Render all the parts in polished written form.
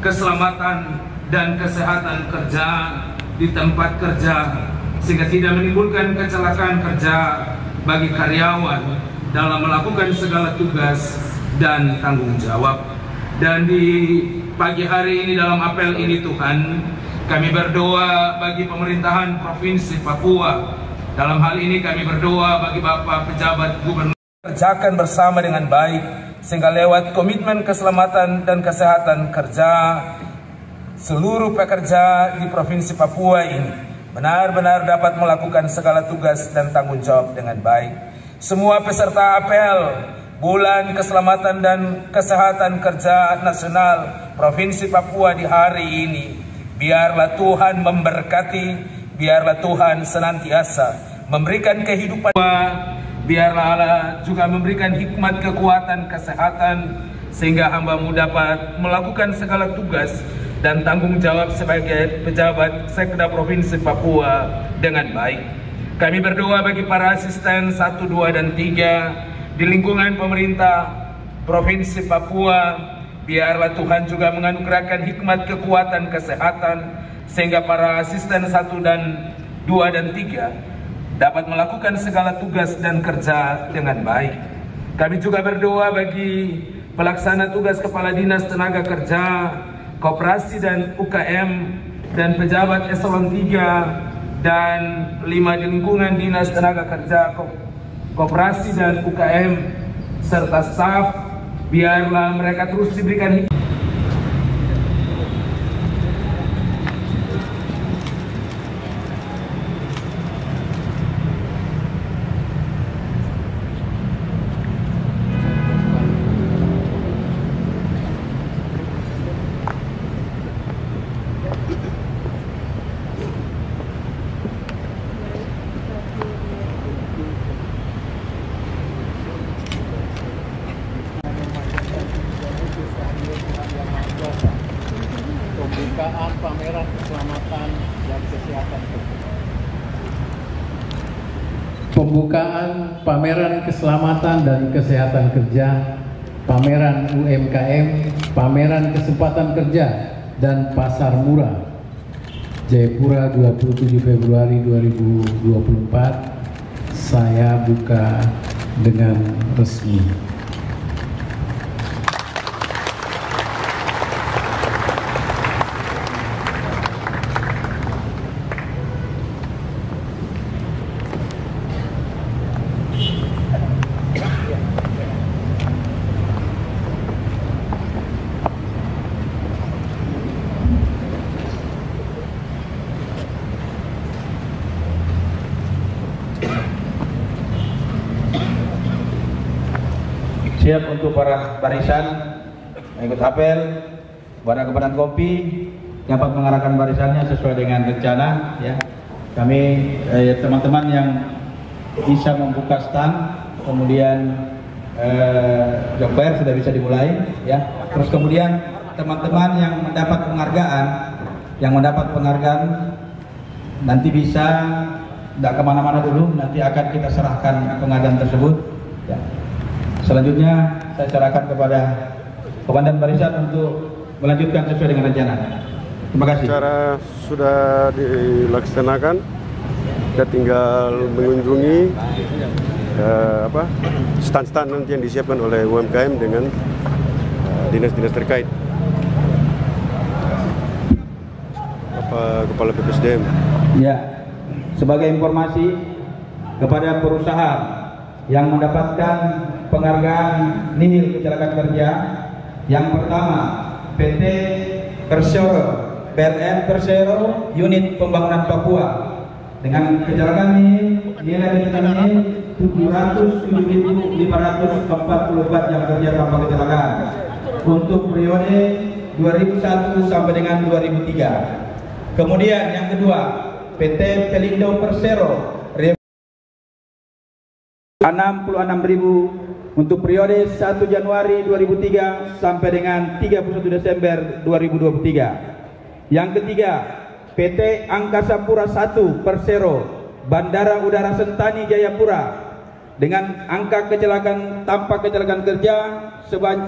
Keselamatan dan kesehatan kerja di tempat kerja sehingga tidak menimbulkan kecelakaan kerja bagi karyawan dalam melakukan segala tugas dan tanggung jawab. Dan di pagi hari ini dalam apel ini Tuhan, kami berdoa bagi pemerintahan Provinsi Papua. Dalam hal ini kami berdoa bagi Bapak pejabat gubernur kerjakan bersama dengan baik sehingga lewat komitmen keselamatan dan kesehatan kerja seluruh pekerja di Provinsi Papua ini benar-benar dapat melakukan segala tugas dan tanggung jawab dengan baik. Semua peserta apel Bulan Keselamatan dan Kesehatan Kerja Nasional Provinsi Papua di hari ini, biarlah Tuhan memberkati, biarlah Tuhan senantiasa memberikan kehidupan, biarlah Allah juga memberikan hikmat, kekuatan, kesehatan sehingga hamba-Mu dapat melakukan segala tugas dan tanggung jawab sebagai pejabat Sekda Provinsi Papua dengan baik. Kami berdoa bagi para asisten 1, 2, dan 3 di lingkungan pemerintah Provinsi Papua, biarlah Tuhan juga menganugerahkan hikmat, kekuatan, kesehatan sehingga para asisten 1, 2, dan 3 dapat melakukan segala tugas dan kerja dengan baik. Kami juga berdoa bagi pelaksana tugas Kepala Dinas Tenaga Kerja, Koperasi dan UKM, dan pejabat eselon 3 dan 5 di lingkungan Dinas Tenaga Kerja, Koperasi dan UKM, serta staf, biarlah mereka terus diberikan pembukaan pameran keselamatan dan kesehatan kerja. Pembukaan pameran keselamatan dan kesehatan kerja, pameran UMKM, pameran kesempatan kerja dan pasar murah Jayapura 27 Februari 2024 saya buka dengan resmi. Siap untuk para barisan ikut apel, warna kebadan kopi dapat mengarahkan barisannya sesuai dengan rencana. Ya, kami teman-teman yang bisa membuka stand, kemudian job fair sudah bisa dimulai. Ya, terus kemudian teman-teman yang mendapat penghargaan, nanti bisa tidak kemana-mana dulu, nanti akan kita serahkan penghargaan tersebut Ya. Selanjutnya saya serahkan kepada Komandan Barisan untuk melanjutkan sesuai dengan rencana. Terima kasih. Acara sudah dilaksanakan, kita tinggal mengunjungi stand-stand nanti yang disiapkan oleh UMKM dengan dinas-dinas terkait. Kepala BPSDM. Ya, sebagai informasi kepada perusahaan yang mendapatkan penghargaan nihil kecelakaan kerja, yang pertama PT Persero, PLN Persero Unit Pembangunan Papua dengan kecelakaan nilai kecelakaan 707.544 jam kerja tanpa kecelakaan untuk periode 2001 sampai dengan 2003. Kemudian yang kedua, PT Pelindo Persero 66.000 untuk periode 1 Januari 2003 sampai dengan 31 Desember 2023. Yang ketiga, PT Angkasa Pura I Persero Bandara Udara Sentani Jayapura dengan angka kecelakaan tanpa kecelakaan kerja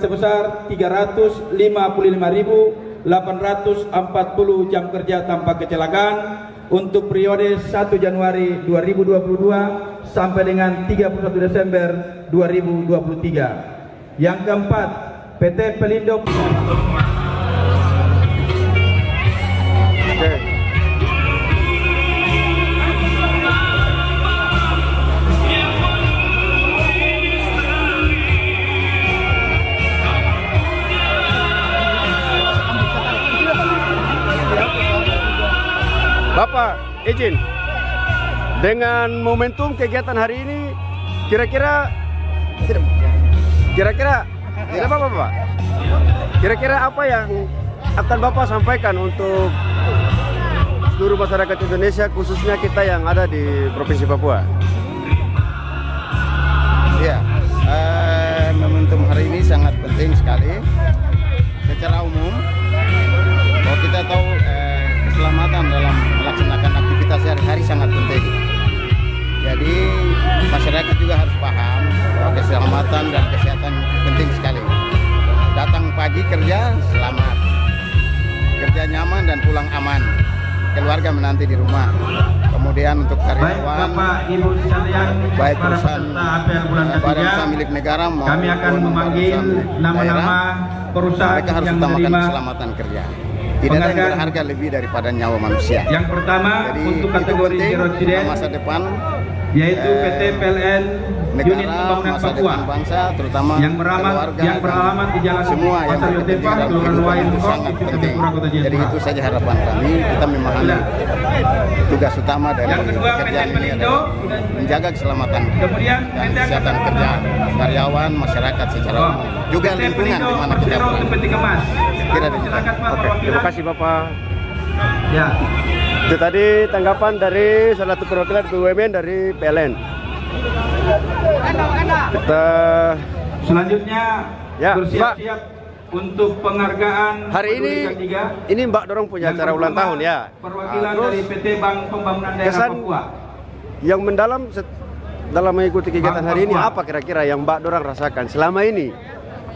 sebesar 355.840 jam kerja tanpa kecelakaan untuk periode 1 Januari 2022 sampai dengan 31 Desember 2023. Yang keempat, PT Pelindo. Bapak, izin. Dengan momentum kegiatan hari ini, kira-kira tidak apa-apa, Pak. Kira-kira apa yang akan Bapak sampaikan untuk seluruh masyarakat Indonesia, khususnya kita yang ada di Provinsi Papua? Ya, momentum hari ini sangat penting sekali. Secara umum, kalau kita tahu keselamatan dalam melaksanakan aktivitas sehari-hari sangat penting. Jadi masyarakat juga harus paham bahwa keselamatan dan kesehatan penting sekali. Datang pagi kerja selamat, kerja nyaman dan pulang aman. Keluarga menanti di rumah. Kemudian untuk karyawan, baik perusahaan badan usaha milik negara maupun kami akan memanggil nama-nama perusahaan mereka harus yang utamakan menerima keselamatan kerja. Tidak ada yang berharga lebih daripada nyawa manusia. Yang pertama, jadi, untuk kategori zero accident masa depan yaitu PT PLN Unit negara, Pembangunan masa Papua depan bangsa, terutama yang beralamat di Jalan semua yang Pasar Yotepa, Kelurahan Wayan itu Kos, sangat Divisi penting. Jayapura, Kota Jayapura. Jadi itu saja harapan kami. Kita memahami tugas utama dari Yang kedua, pekerjaan PT ini adalah menjaga keselamatan Kemudian dan kesehatan kerja karyawan, masyarakat secara umum, juga PT lingkungan di mana kita Persero untuk peti kemas. kira demikian. Silakan Pak Oke, perwakilan. terima kasih Bapak. Ya. Itu tadi tanggapan dari salah satu perwakilan BUMN dari PLN. Kita Selanjutnya Ya, bersiap-siap untuk penghargaan hari ini Peduli K3. ini Mbak Dorong punya Yang acara ulang pertama, tahun ya. Perwakilan Terus dari PT Bank Pembangunan Daerah kesan Papua. yang mendalam dalam mengikuti kegiatan Bank hari ini Papua. apa kira-kira yang Mbak Dorong rasakan selama ini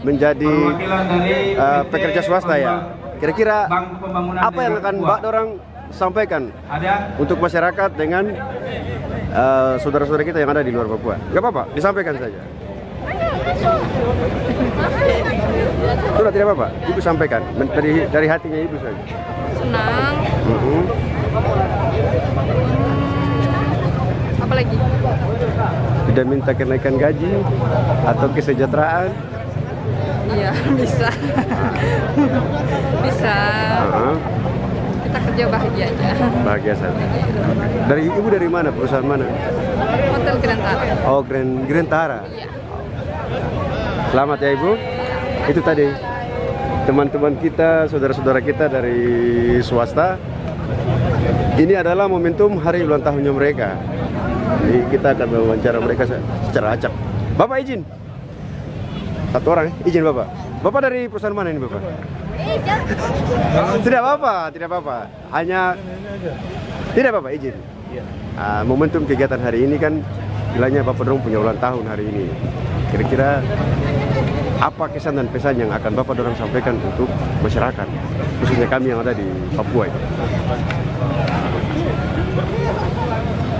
menjadi Perwakilan dari PT pekerja swasta ya? Kira-kira Bank Pembangunan apa yang Daerah akan Papua. Mbak Dorong sampaikan Ada untuk masyarakat dengan saudara-saudara kita yang ada di luar Papua? Gak apa-apa, disampaikan saja. Sudah, tidak apa-apa, Ibu sampaikan dari hatinya Ibu saja. Senang. Apa lagi? Tidak minta kenaikan gaji atau kesejahteraan. Iya, bisa. Bisa. Kita kerja bahagia aja. Bahagia saja. Dari Ibu dari mana? Perusahaan mana? Hotel Grantara. Oh, Grantara. Iya. Selamat ya Ibu. Itu tadi teman-teman kita, saudara-saudara kita dari swasta. Ini adalah momentum hari ulang tahunnya mereka. Jadi kita akan mewawancara mereka secara acak. Bapak izin. Satu orang izin Bapak. Bapak dari perusahaan mana ini Bapak? Tidak apa-apa, tidak apa-apa. Hanya tidak apa-apa izin. Momentum kegiatan hari ini kan istilahnya Bapak Dorong punya ulang tahun hari ini. Kira-kira apa kesan dan pesan yang akan Bapak Dorong sampaikan untuk masyarakat, khususnya kami yang ada di Papua itu?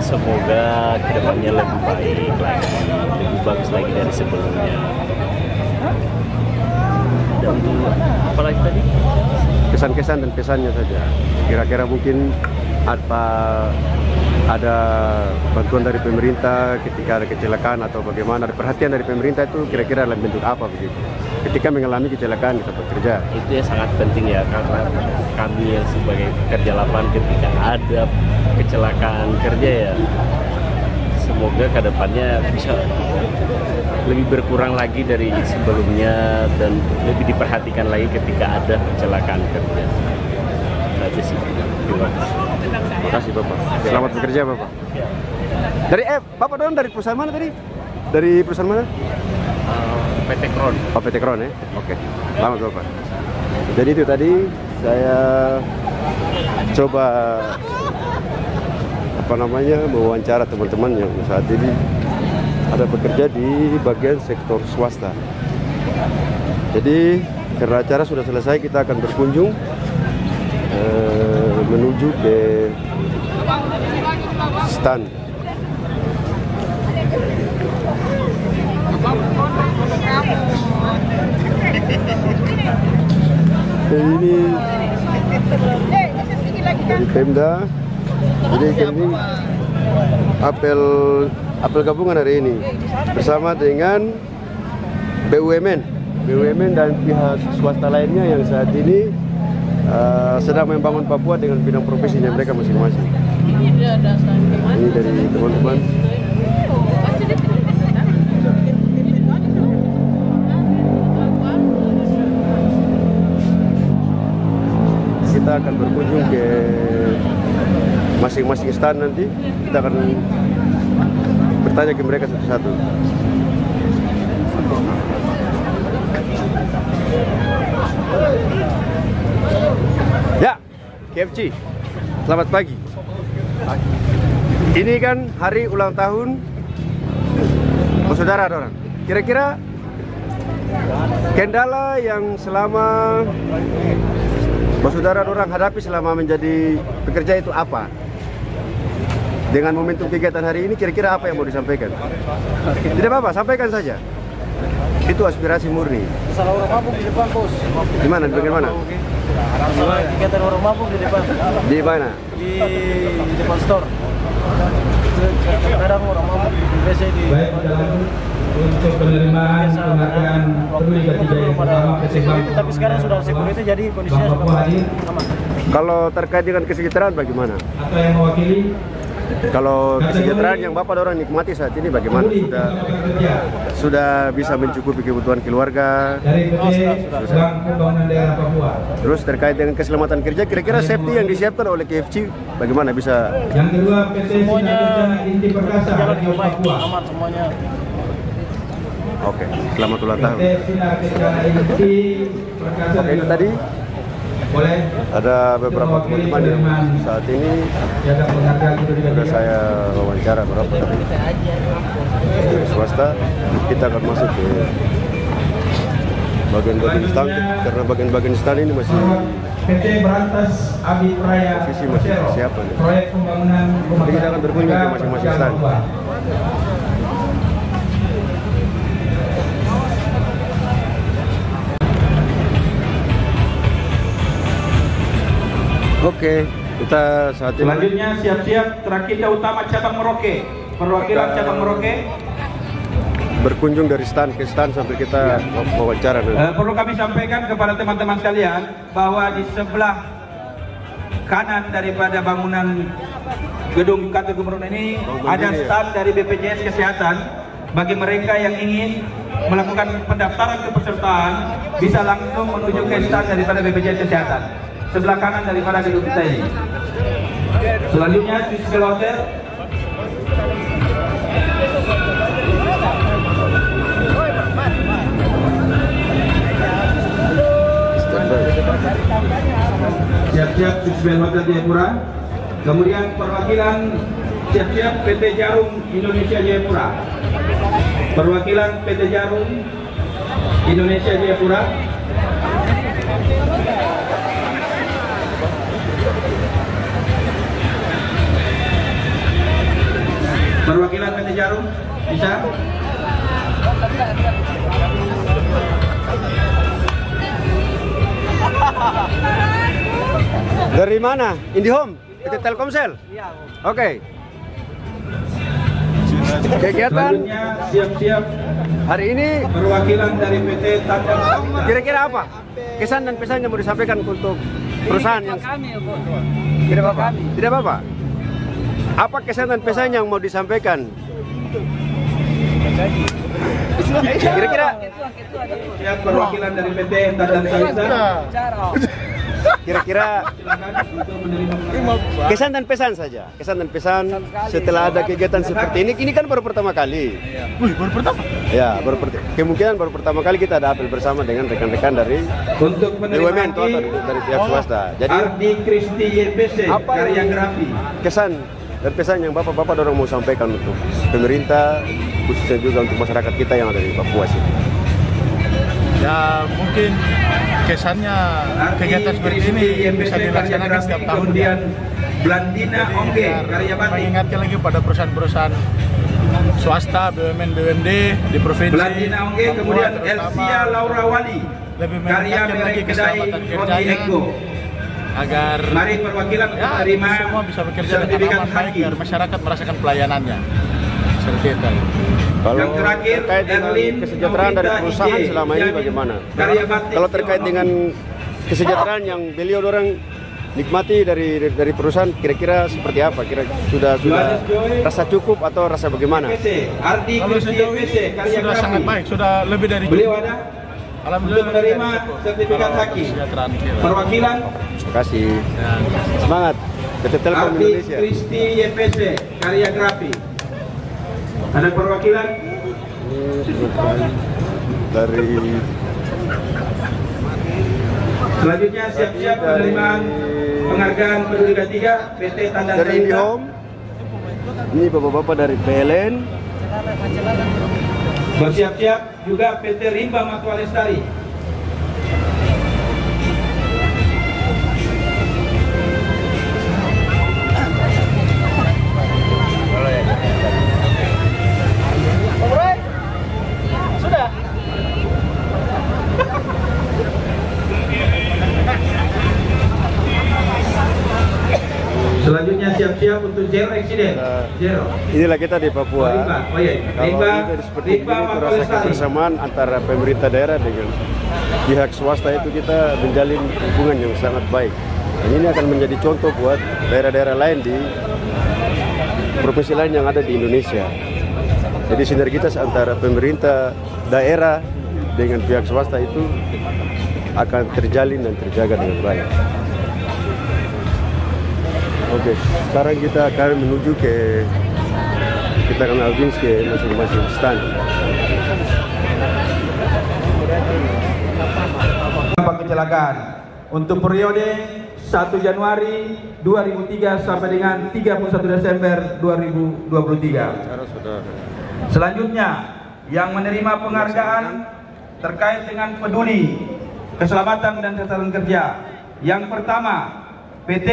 Semoga kedepannya lebih baik lagi, lebih bagus lagi dari sebelumnya. Dan untuk apa lagi tadi? Kesan-kesan dan pesannya saja. Kira-kira mungkin ada bantuan dari pemerintah ketika ada kecelakaan atau bagaimana, ada perhatian dari pemerintah itu kira-kira dalam bentuk apa begitu ketika mengalami kecelakaan di tempat kerja. Itu yang sangat penting ya, karena kami yang sebagai pekerja lapangan ketika ada kecelakaan kerja ya, semoga kedepannya bisa lebih berkurang lagi dari sebelumnya dan lebih diperhatikan lagi ketika ada kecelakaan kerja. Itu sih. Terima kasih. Terima kasih Bapak. Selamat bekerja Bapak. Dari Bapak Dorong dari perusahaan mana tadi? Dari perusahaan mana? PT Kron. Oh, PT Kron ya? Oke. Selamat Bapak. Jadi itu tadi saya coba mewawancara teman-teman yang saat ini ada bekerja di bagian sektor swasta. Jadi karena acara sudah selesai, kita akan berkunjung menuju ke stand. Ini dari Pemda. Jadi ini apel gabungan hari ini bersama dengan BUMN dan pihak swasta lainnya yang saat ini sedang membangun Papua dengan bidang profesinya mereka masing-masing. Ini dari teman-teman. Kita akan berkunjung ke masing-masing stand nanti. Kita akan bertanya ke mereka satu-satu. Ya, KFC. Selamat pagi. Ini kan hari ulang tahun saudara dorang. Kira-kira kendala yang selama saudara dorang hadapi selama menjadi pekerja itu apa? Dengan momentum kegiatan hari ini kira-kira apa yang mau disampaikan? Tidak apa-apa, sampaikan saja. Itu aspirasi murni. Salah orang mabuk di depan, Bos. Di mana? Di bagian mana? Kegiatan orang mabuk di depan. Di mana? Di depan store. Kadang orang mabuk di WC di. Baik, untuk penerimaan penghargaan peduli ketiga yang pertama security, tapi sekarang sudah security jadi kondisinya sudah aman. Kalau terkait dengan kesejahteraan bagaimana? atau yang mewakili Kalau kesejahteraan yang Bapak dorang nikmati saat ini bagaimana? Sudah bisa mencukupi kebutuhan keluarga? dari PT Bank Pembangunan Daerah Papua. Terus terkait dengan keselamatan kerja, kira-kira safety yang disiapkan oleh KFC bagaimana bisa? Yang kedua PT Semuanya Sinar Inti Perkasa jalan Radio dengan baik, Papua. aman semuanya. Oke, selamat ulang tahun. PT Sinar Inti Perkasa. Oke, itu tadi boleh ada beberapa teman-teman yang saat ini jaga penghargaan itu sudah saya wawancara beberapa dari swasta. Kita akan masuk ke bagian-bagian stand karena bagian-bagian stand ini masih PT Berantas Abi Praya posisi masih persiapan. proyek pembangunan rumah Jadi kita akan berkunjung ke masing-masing stand. Oke, kita saat ini Selanjutnya siap-siap Terakinda Utama Cabang Merauke. Perwakilan Cabang Merauke. berkunjung dari stand ke stand sampai kita wawancara nanti. Perlu kami sampaikan kepada teman-teman sekalian bahwa di sebelah kanan daripada bangunan gedung kantor gubernur ini ada stand dari BPJS Kesehatan. Bagi mereka yang ingin melakukan pendaftaran kepesertaan bisa langsung menuju ke stand daripada BPJS Kesehatan. Sebelah kanan daripada gedung kita ini. Selanjutnya Swiss Hotel. Siap-siap Swiss Hotel Jayapura. Kemudian perwakilan Siap-siap PT Jarum Indonesia Jayapura. Perwakilan PT Jarum Indonesia Jayapura. Perwakilan PT Jarum bisa. Dari mana? IndiHome? PT Telkomsel? Iya. Oke. Kegiatan Selanjutnya siap-siap hari ini perwakilan dari PT Tanda. kira-kira apa? Kesan dan pesan yang mau disampaikan untuk perusahaan yang tidak apa-apa? Tidak apa-apa? Apa kesan dan pesan yang mau disampaikan? Kira-kira Siap perwakilan dari PT Tanda Sawita. Kira-kira kesan dan pesan saja. Kesan dan pesan setelah ada kegiatan seperti ini. Ini kan baru pertama kali. Baru pertama? Ya, kemungkinan baru pertama kali kita ada apel bersama dengan rekan-rekan dari Untuk BUMN menerima atau dari pihak swasta. Jadi Ardi Kristi YPC Apa yang- karya grafi. kesan dan pesan yang bapak-bapak dorong mau sampaikan untuk pemerintah, khususnya juga untuk masyarakat kita yang ada di Papua sih. Ya mungkin kesannya kegiatan seperti ini bisa dilaksanakan setiap tahun. Kemudian Blandina Ongge karya batik. Mengingatkan lagi pada perusahaan-perusahaan swasta, BUMN, BUMD di provinsi Blandina Ongge kemudian Papua, terutama Elsia Laura Wali lebih karya meningkatkan merek lagi kedai keselamatan Roti kerjanya Eko. agar Mari perwakilan ya, menerima semua bisa bekerja dengan sertifikat aman baik haki. biar masyarakat merasakan pelayanannya. Seperti itu. Kalau Yang terakhir, terkait dengan Erlin kesejahteraan dari Novita perusahaan IJ, selama ini yang bagaimana? karya batik Kalau terkait Dewan dengan kesejahteraan yang beliau orang nikmati dari perusahaan, kira-kira seperti apa? Sudah rasa cukup atau rasa bagaimana? YPC, Ardi Kalau Kristi sejauh YPC ini karya sudah grafi. sangat baik, sudah lebih dari Beliau cukup. ada Alhamdulillah untuk menerima lebih dari cukup. sertifikat Kalau haki. kesejahteraan kita. Perwakilan Terima kasih. Semangat. PT Telkom Ardi Indonesia. Kristi YPC karya grafi. Ada perwakilan Dari selanjutnya siap-siap penerimaan penghargaan pendidikan 3 PT Tanda dari Sawita. IndiHome. Ini bapak-bapak dari PLN. Bersiap-siap juga PT Rimba Matwa Lestari. Selanjutnya siap-siap untuk zero accident. Zero. Inilah kita di Papua. Rimba. Oh iya. Kalau Rimba, kita seperti Rimba ini Matwa terasa Lestari. kebersamaan antara pemerintah daerah dengan pihak swasta itu kita menjalin hubungan yang sangat baik. Dan ini akan menjadi contoh buat daerah-daerah lain di provinsi lain yang ada di Indonesia. Jadi sinergitas antara pemerintah daerah dengan pihak swasta itu akan terjalin dan terjaga dengan baik. Oke, sekarang kita akan menuju kita akan audiens ke masing-masing stand. Dampak kecelakaan untuk periode 1 Januari 2003 sampai dengan 31 Desember 2023. Selanjutnya yang menerima penghargaan terkait dengan peduli keselamatan dan kesehatan kerja. Yang pertama PT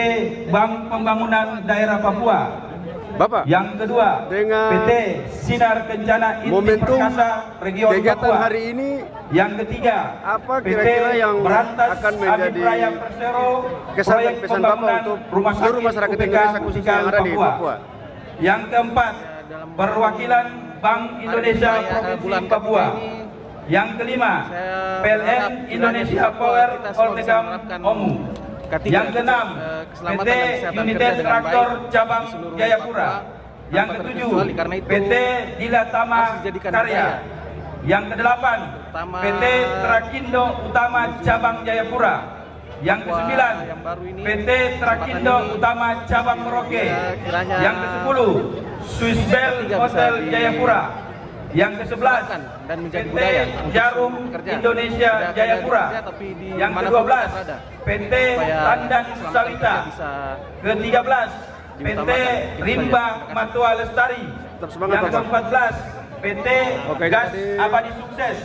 Bank Pembangunan Daerah Papua. Bapak, Yang kedua dengan PT Sinar Kencana Inti momentum Perkasa Region kegiatan Papua. hari ini, Yang ketiga, apa PT kira-kira yang Berantas akan menjadi Abipraya Persero, kesan dan proyek pesan pembangunan Bapak untuk rumah seluruh sakit masyarakat UPK Indonesia khususnya yang ada di Papua? Yang keempat, perwakilan Bank Indonesia Provinsi Papua. Yang kelima, PLN Indonesia Power Holtegam Omu. Yang keenam, PT United Traktor Cabang Jayapura. Yang ketujuh, PT Dilatama Karya. Yang kedelapan, PT Trakindo Utama Cabang Jayapura. Yang kesembilan, PT Trakindo Utama Cabang Merauke. Yang kesepuluh, Swiss Bell Hotel Jayapura. Yang ke-11 PT Jarum Indonesia Jayapura. Yang ke-12 PT Tandan Sawita. Ke-13 PT Rimba Matua Lestari. Yang ke-14 PT Gas Abadi Sukses.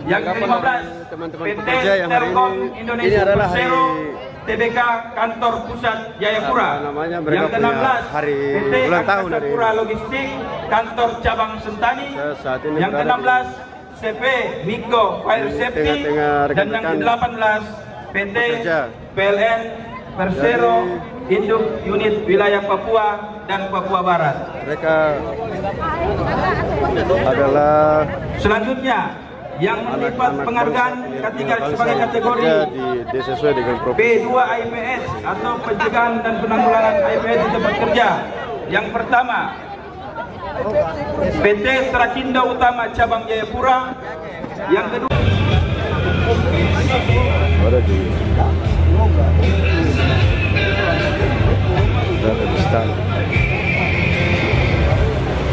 Yang ke-15 PT Telkom Indonesia Persero TBK Kantor Pusat Jayapura. Yang ke-16 PT Angkasa Pura Logistik Kantor Cabang Sentani. Yang ke-16 CP Miko Fire Safety. Dan yang ke-18 PT PLN Persero Induk Unit Wilayah Papua dan Papua Barat. Mereka adalah selanjutnya yang mendapat penghargaan sebagai kategori sesuai dengan P2 IPS atau pencegahan dan penanggulangan IPS di tempat kerja. Yang pertama PT Trakindo Utama Cabang Jayapura. Yang kedua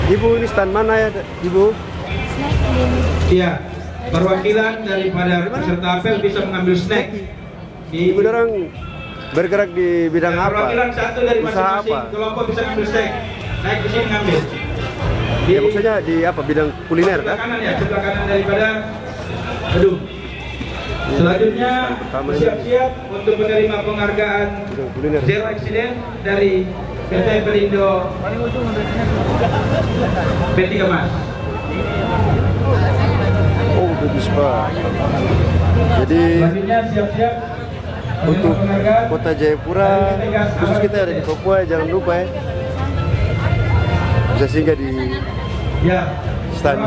Ibu, ini stand mana ya, Ibu? Iya, perwakilan daripada peserta apel bisa mengambil snack. Ibu orang bergerak di bidang apa? Perwakilan satu dari masing-masing kelompok bisa mengambil snack. Naik ke sini ngambil. Ya, maksudnya di apa? Bidang kuliner kan? Sebelah kanan ya, sebelah kanan daripada gedung. Selanjutnya siap-siap untuk menerima penghargaan Zero Accident dari PT Pelindo P3 Mas. Oh, bagus Pak. Jadi selanjutnya siap-siap untuk Kota Jayapura, khusus kita ada di Papua, jangan lupa ya, bisa singgah di stand.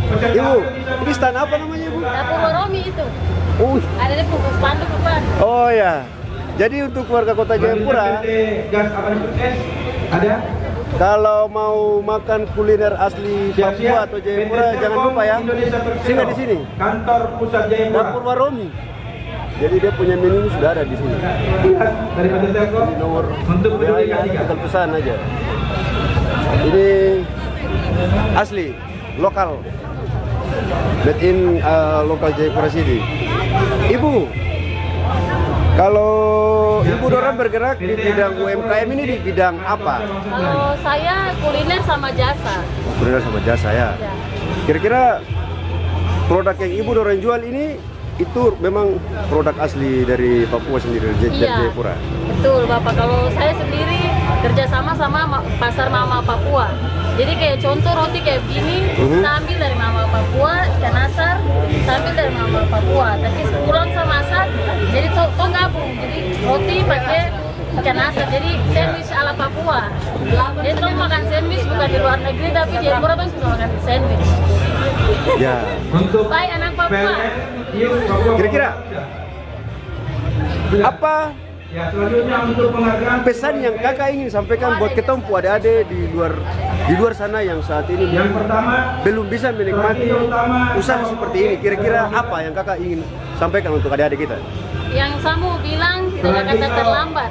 Ibu, ini stand apa namanya Ibu? Dapur Waromi itu. Ada di bungkus spanduk depan. Oh ya, jadi untuk warga Kota Jayapura, ada. Kalau mau makan kuliner asli Papua atau Jayapura, jangan lupa ya, singgah di sini. Kantor Pusat Jayapura. Dapur Waromi. Jadi dia punya menu sudah ada di sini. Dari PT Telkom nomor untuk penduduk yang tinggal pesan aja. Ini asli, lokal, made in lokal Jayapura City. Ibu, kalau Ibu Dora bergerak di bidang UMKM ini di bidang apa? Kalau saya kuliner sama jasa. Kuliner sama jasa ya. Kira-kira produk yang Ibu Dora jual ini itu memang produk asli dari Papua sendiri, dari Jayapura? Betul Bapak, kalau saya sendiri kerjasama sama Pasar Mama Papua. Jadi kayak contoh roti kayak begini, saya ambil dari Mama Papua, ikan asar, saya ambil dari Mama Papua. Tapi pulang saya masak, jadi toh gabung. Jadi roti pakai ikan asar, jadi sandwich ala Papua. Jadi toh makan sandwich bukan di luar negeri, tapi Jayapura tuh suka makan sandwich. Ya. Untuk baik anak Papua. Kira-kira apa pesan yang kakak ingin sampaikan buat ketemu adik-adik di luar sana yang saat ini belum bisa menikmati usaha seperti ini? Kira-kira apa yang kakak ingin sampaikan untuk adik-adik kita? Yang saya mau bilang tidak kata terlambat.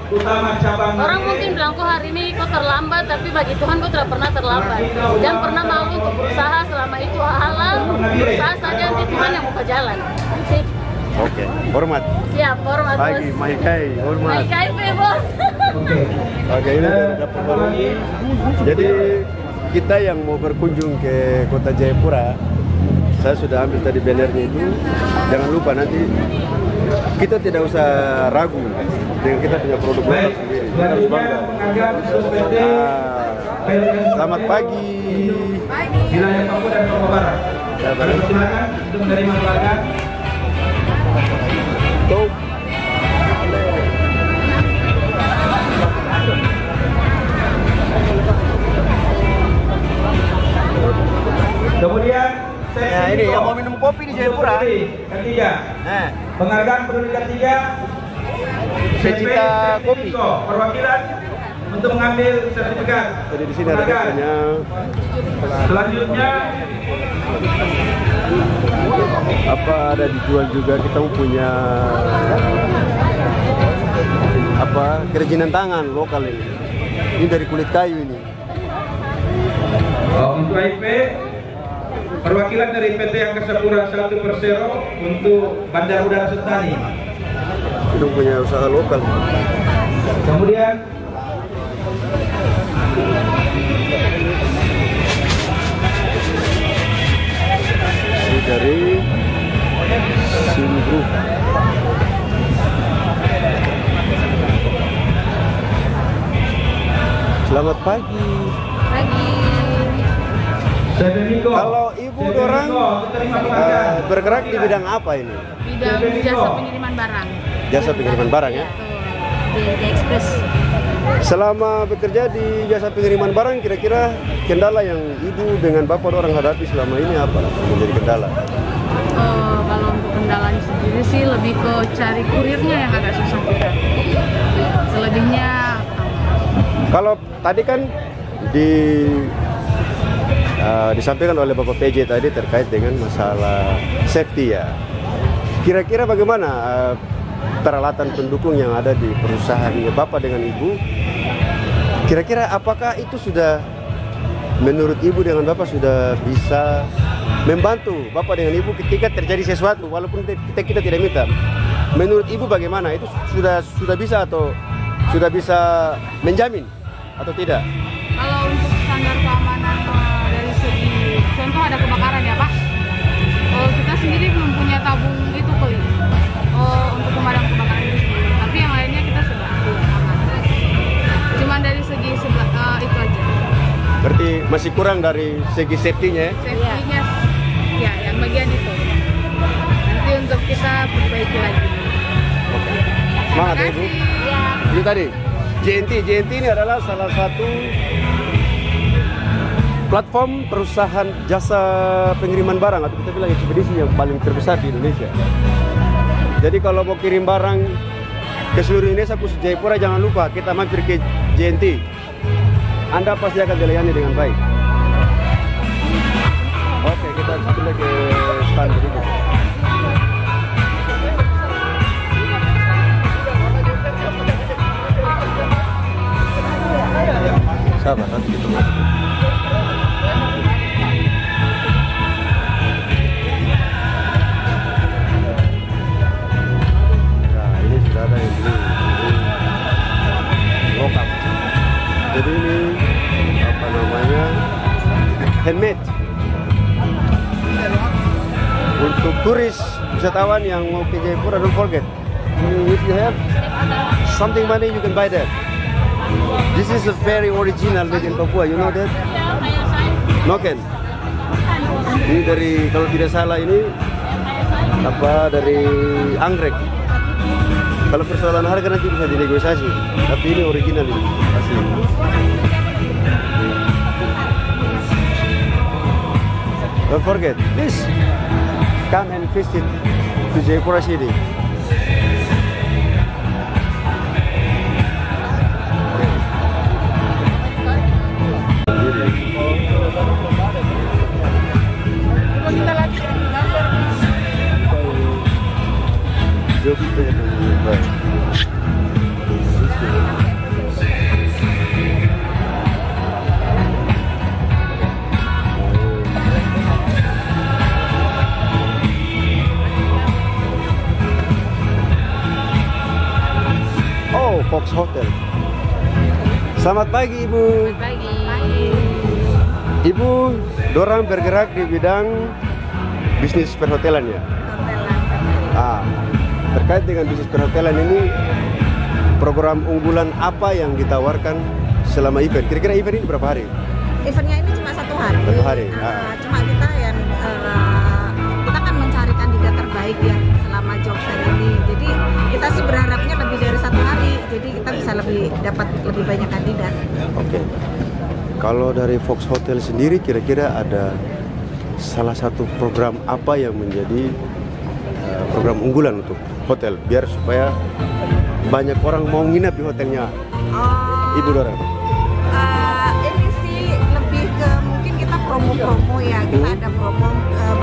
Orang mungkin bilang kok hari ini kok terlambat, tapi bagi Tuhan kok tidak pernah terlambat. Jangan pernah malu untuk berusaha selama itu halal, berusaha saja nanti Tuhan yang buka jalan. Sip. Oke, hormat. Siap, hormat bos. Pagi, Maikai, hormat. Maikai bos. Oke, ini dapat baru. Jadi kita yang mau berkunjung ke Kota Jayapura, saya sudah ambil tadi bannernya itu. Jangan lupa nanti kita tidak usah ragu dengan kita punya produk lokal sendiri. Kita harus bangga. Selamat pagi. Wilayah Papua dan Papua Barat. Silakan untuk menerima penghargaan. Tuh. Kemudian Ya ini yang mau minum kopi di Jayapura. Ketiga. Penghargaan penduduk ketiga. Pecita kopi. Perwakilan untuk mengambil sertifikat. Jadi di sini ada katanya. Selanjutnya apa ada dijual juga, kita punya apa kerajinan tangan lokal ini. Ini dari kulit kayu ini. Untuk IP perwakilan dari PT Angkasa Pura 1 Persero untuk Bandar Udara Sentani. Itu punya usaha lokal. Kemudian Ini dari Simgru. Selamat pagi. Pagi. Kalau ibu dorang bergerak di bidang apa ini? Bidang jasa pengiriman barang. Jasa pengiriman barang ya? Di Express. Selama bekerja di jasa pengiriman barang, kira-kira kendala yang ibu dengan bapak orang hadapi selama ini apa menjadi kendala? Kalau untuk kendalanya sendiri sih lebih ke cari kurirnya yang agak susah kita. Selebihnya Kalau tadi kan disampaikan oleh Bapak PJ tadi terkait dengan masalah safety ya. Kira-kira bagaimana peralatan pendukung yang ada di perusahaannya Bapak dengan Ibu? Kira-kira apakah itu sudah menurut Ibu dengan Bapak sudah bisa membantu Bapak dengan Ibu ketika terjadi sesuatu walaupun kita tidak minta? Menurut Ibu bagaimana? Itu sudah bisa atau sudah bisa menjamin atau tidak? kalau untuk standar keamanan dari segi contoh ada kebakaran ya Pak. Kita sendiri belum punya tabung itu kali. Untuk pemadam kebakaran itu sendiri. Tapi yang lainnya kita sudah aman. Cuman dari segi sebelah itu aja. Berarti masih kurang dari segi safety-nya ya? Safety-nya ya yang bagian itu. Nanti untuk kita perbaiki lagi. Semangat ya Ibu. Ya. Itu tadi JNT ini adalah salah satu platform perusahaan jasa pengiriman barang atau kita bilang ekspedisi yang paling terbesar di Indonesia. Jadi kalau mau kirim barang ke seluruh Indonesia khusus Jayapura, jangan lupa kita mampir ke JNT. Anda pasti akan dilayani dengan baik. Oke, kita pindah ke stand berikutnya. Sabar, nanti kita masuk. Nah, ini sudah ada yang beli lokal. Jadi ini apa namanya, handmade untuk turis wisatawan yang mau ke Jayapura. Don't forget, if you have something money, you can buy that. This is a very original made in Papua, you know that? Noken. Ini dari, kalau tidak salah ini apa, dari anggrek. Kalau persoalan harga nanti bisa dinegosiasi, tapi ini original ini asli. Don't forget, please come and visit to Jayapura City. Oh, Fox Hotel. Selamat pagi Ibu. Selamat pagi. Ibu, dorang bergerak di bidang bisnis perhotelan ya? Terkait dengan bisnis perhotelan ini, program unggulan apa yang ditawarkan selama event? Kira-kira event ini berapa hari? Eventnya ini cuma 1 hari. 1 hari. Cuma kita yang kita kan mencari kandidat terbaik ya selama job fair ini. Jadi kita sih berharapnya lebih dari 1 hari. Jadi kita bisa dapat lebih banyak kandidat. Oke. Kalau dari Fox Hotel sendiri, kira-kira ada salah satu program apa yang menjadi program unggulan untuk hotel biar supaya banyak orang mau nginap di hotelnya Ibu dorang? Ini sih lebih ke mungkin kita promo-promo ya. Kita ada promo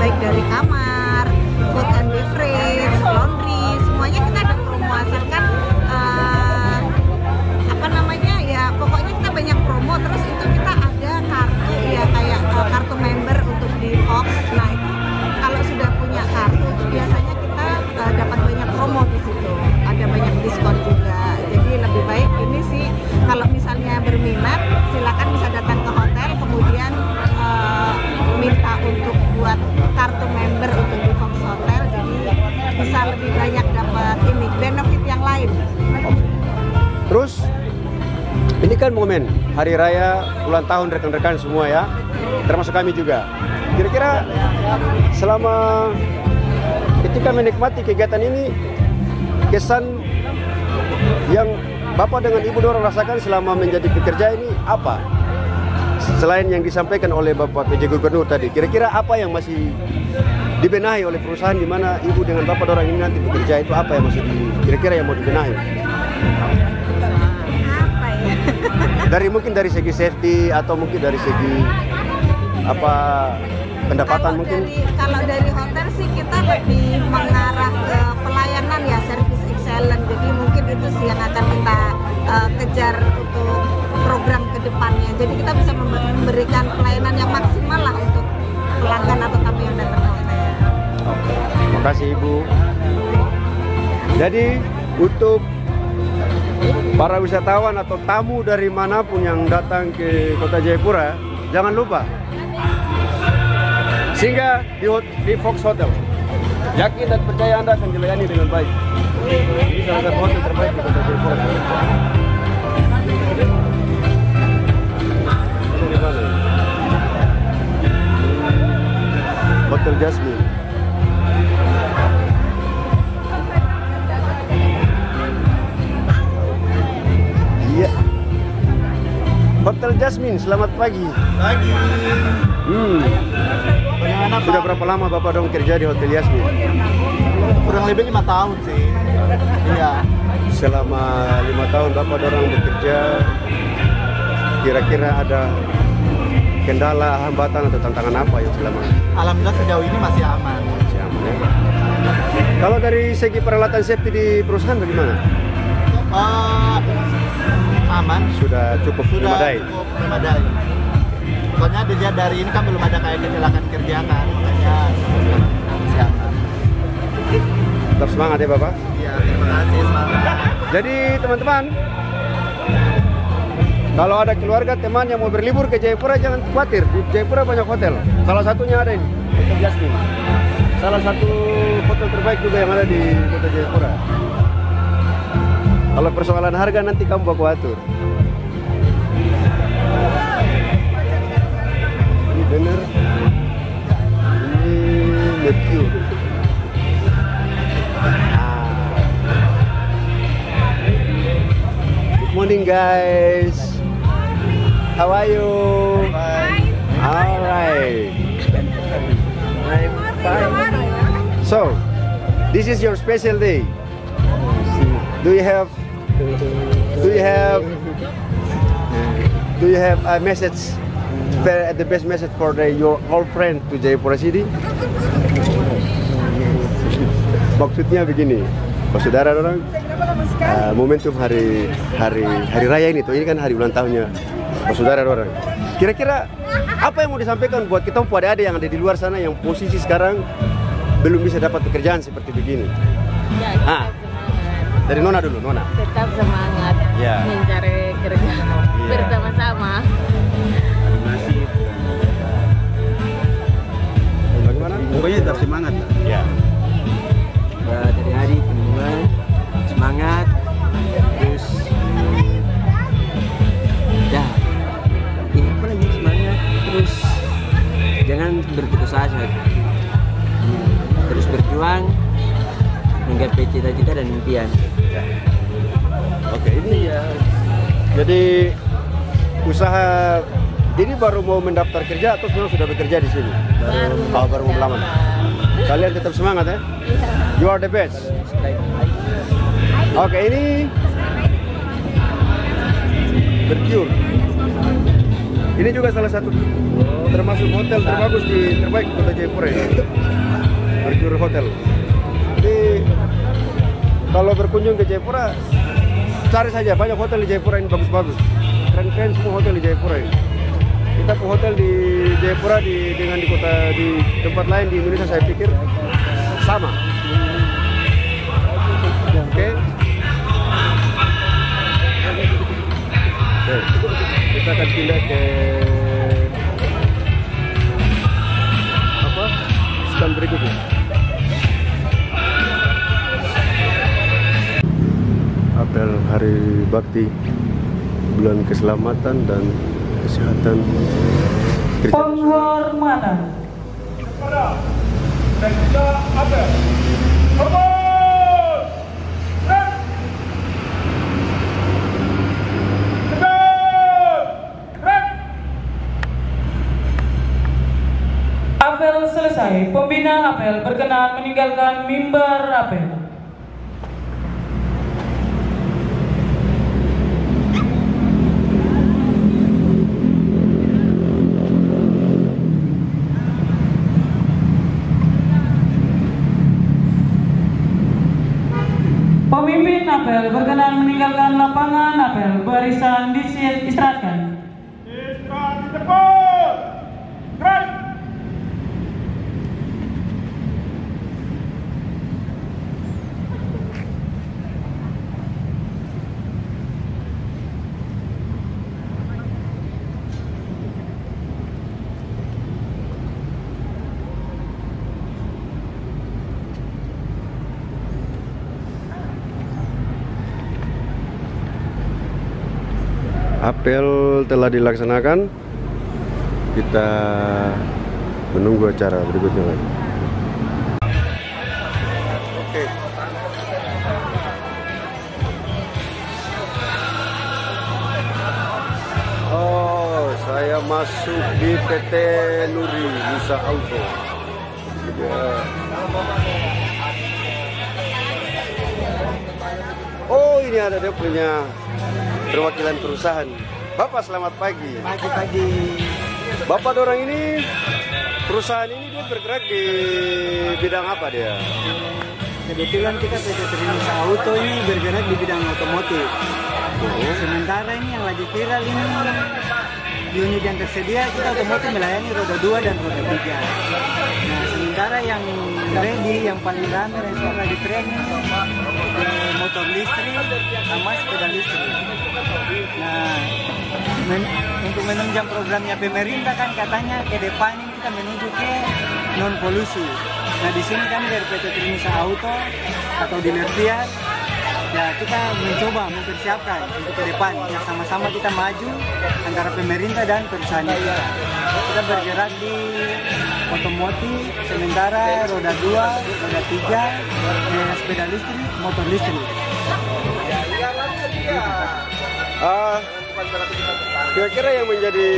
baik dari kamar, food and beverage, laundry, semuanya kita ada promo, asalkan apa namanya ya, pokoknya kita banyak promo. Terus itu kita ada kartu ya, kayak kartu member untuk di Fox. Nah itu kalau sudah punya kartu itu biasanya kita dapat banyak promo di situ, ada banyak diskon juga. Jadi lebih baik ini sih kalau misalnya berminat silakan kan momen hari raya ulang tahun rekan-rekan semua ya, termasuk kami juga. Kira-kira selama ketika menikmati kegiatan ini, kesan yang Bapak dengan Ibu dorong rasakan selama menjadi pekerja ini apa? Selain yang disampaikan oleh Bapak PJ Gubernur tadi, kira-kira apa yang masih dibenahi oleh perusahaan di mana Ibu dengan Bapak dorong ini nanti bekerja itu apa yang masih kira-kira yang mau dibenahi? Apa ya? Dari mungkin dari segi safety atau mungkin dari segi apa pendapatan mungkin? Kalau dari hotel sih kita lebih mengarah ke pelayanan ya, service excellent. Jadi mungkin itu sih yang akan kita kejar untuk program ke depannya. Jadi kita bisa memberikan pelayanan yang maksimal lah untuk pelanggan atau tamu yang datang ke hotel. Oke, terima kasih Ibu. Jadi untuk para wisatawan atau tamu dari manapun yang datang ke Kota Jayapura, jangan lupa singgah di Fox Hotel. Yakin dan percaya Anda akan dilayani dengan baik. Ini salah satu hotel terbaik di Kota Jayapura. Hotel Jasmine. Iya. Hotel Jasmine, selamat pagi. Pagi. Sudah berapa lama Bapak dong kerja di Hotel Jasmine? Kurang lebih 5 tahun sih. Iya. Selama 5 tahun Bapak dorong bekerja, kira-kira ada kendala, hambatan atau tantangan apa yang selama? Alhamdulillah sejauh ini masih aman. Masih aman ya. Kalau dari segi peralatan safety di perusahaan bagaimana? Aman. Sudah cukup memadai. Cukup memadai. Soalnya dilihat dari ini kan belum ada kayak kecelakaan kerja kan, makanya masih aman. Tetap semangat ya Bapak. Iya, terima kasih, semangat. Jadi teman-teman, kalau ada keluarga teman yang mau berlibur ke Jayapura jangan khawatir. Di Jayapura banyak hotel. Salah satunya ada ini, Hotel Jasmine. Salah satu hotel terbaik juga yang ada di Kota Jayapura. Kalau persoalan harga nanti kamu bawa atur. Ini bener. Ini Mercure. Good morning guys. How are you? Bye. Alright. So, this is your special day. Do you have a message, the best message for your old friend to Jayapura City? Maksudnya begini, saudara orang, momentum hari raya ini tuh, ini kan hari ulang tahunnya saudara orang. Kira-kira apa yang mau disampaikan buat kita adik-adik yang ada di luar sana yang posisi sekarang belum bisa dapat pekerjaan seperti begini? Dari Nona dulu, Nona. Tetap semangat mencari kerja bersama-sama. Nasib. Bagaimana? Pokoknya tetap semangat. Ya. Dari hari teman semangat, terus ya ini apa lagi semangat, terus jangan berputus asa, terus berjuang menggapai cita-cita dan impian. Ya. Oke, ini ya. Jadi usaha ini baru mau mendaftar kerja atau memang sudah bekerja di sini? Baru mau melamar. Kalian tetap semangat ya. You are the best. Oke, ini Mercure. Ini juga salah satu termasuk hotel terbagus terbaik di Kota Jayapura ya. Mercure Hotel. Jadi kalau berkunjung ke Jayapura, cari saja banyak hotel di Jayapura ini bagus-bagus. Keren-keren semua hotel di Jayapura ini. Kita ke hotel di Jayapura dengan di tempat lain di Indonesia saya pikir sama. Oke. Kita akan pindah ke stand berikutnya. Apel Hari Bakti bulan keselamatan dan kesehatan kerja. Penghormatan. Apel selesai, pembina apel berkenan meninggalkan mimbar apel. Pemimpin apel berkenan meninggalkan lapangan apel, barisan diistirahatkan. Apel telah dilaksanakan, kita menunggu acara berikutnya lagi. Oke. Oh, saya masuk di PT Nuri Nusa Auto. Oh, ini ada dia punya perwakilan perusahaan. Bapak selamat pagi. Pagi. Bapak orang ini, perusahaan ini dia bergerak di bidang apa dia? Kebetulan kita PT Trinusa Auto ini bergerak di bidang otomotif. Sementara ini yang lagi viral ini, unit yang tersedia kita otomotif melayani roda 2 dan roda 3. Nah, sementara yang ready, yang paling ramai yang sekarang lagi tren motor listrik sama sepeda listrik. Nah, untuk menunjang programnya pemerintah kan katanya ke depan ini kita menuju ke non polusi. Nah, di sini kami dari PT Trinusa Auto atau dealer Fiat, ya kita mencoba mempersiapkan untuk ke depan yang sama-sama kita maju antara pemerintah dan perusahaan kita. Kita bergerak di otomotif, sementara roda 2, roda 3, sepeda listrik, motor listrik. Kira-kira yang menjadi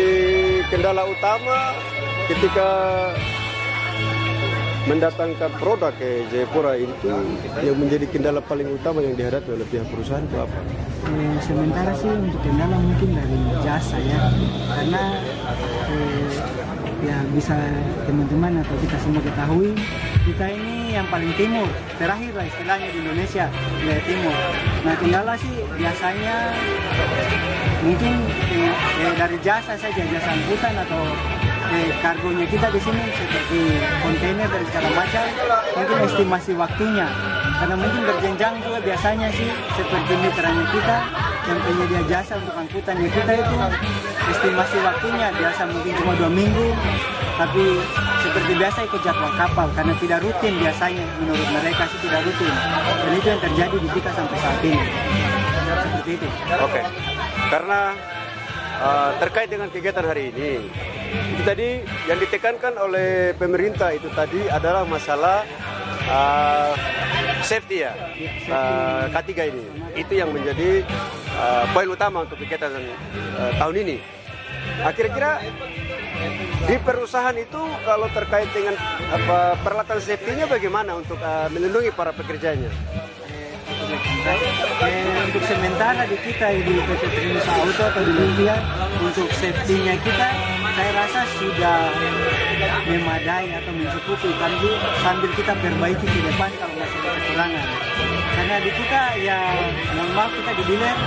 kendala utama ketika mendatangkan produk ke Jayapura itu, yang menjadi kendala paling utama yang dihadapi oleh pihak perusahaan itu apa? Sementara sih untuk kendala mungkin dari jasa ya, karena ya bisa teman-teman atau kita semua ketahui, kita ini yang paling timur, terakhir lah istilahnya di Indonesia, wilayah timur. Nah, kendala sih biasanya mungkin dari jasa saja, jasa angkutan atau kargonya kita di sini seperti kontainer dan segala macam, mungkin estimasi waktunya, karena mungkin berjenjang juga biasanya sih seperti mitranya kita yang penyedia jasa untuk angkutannya kita itu estimasi waktunya biasa mungkin cuma 2 minggu, tapi seperti biasa ikut jadwal kapal karena tidak rutin biasanya, menurut mereka sih tidak rutin, dan itu yang terjadi di kita sampai saat ini. Seperti itu. Oke. Karena terkait dengan kegiatan hari ini, itu tadi yang ditekankan oleh pemerintah itu tadi adalah masalah safety ya, K3 ini. Itu yang menjadi poin utama untuk kegiatan tahun ini. Kira-kira di perusahaan itu kalau terkait dengan peralatan safety-nya bagaimana untuk melindungi para pekerjanya? Untuk sementara di kita di PT Trinusa Auto atau di Fiat, untuk safety-nya kita saya rasa sudah memadai atau mencukupi, tapi sambil kita perbaiki ke depan kalau masih ada kekurangan. Karena di kita ya mohon maaf kita di dealer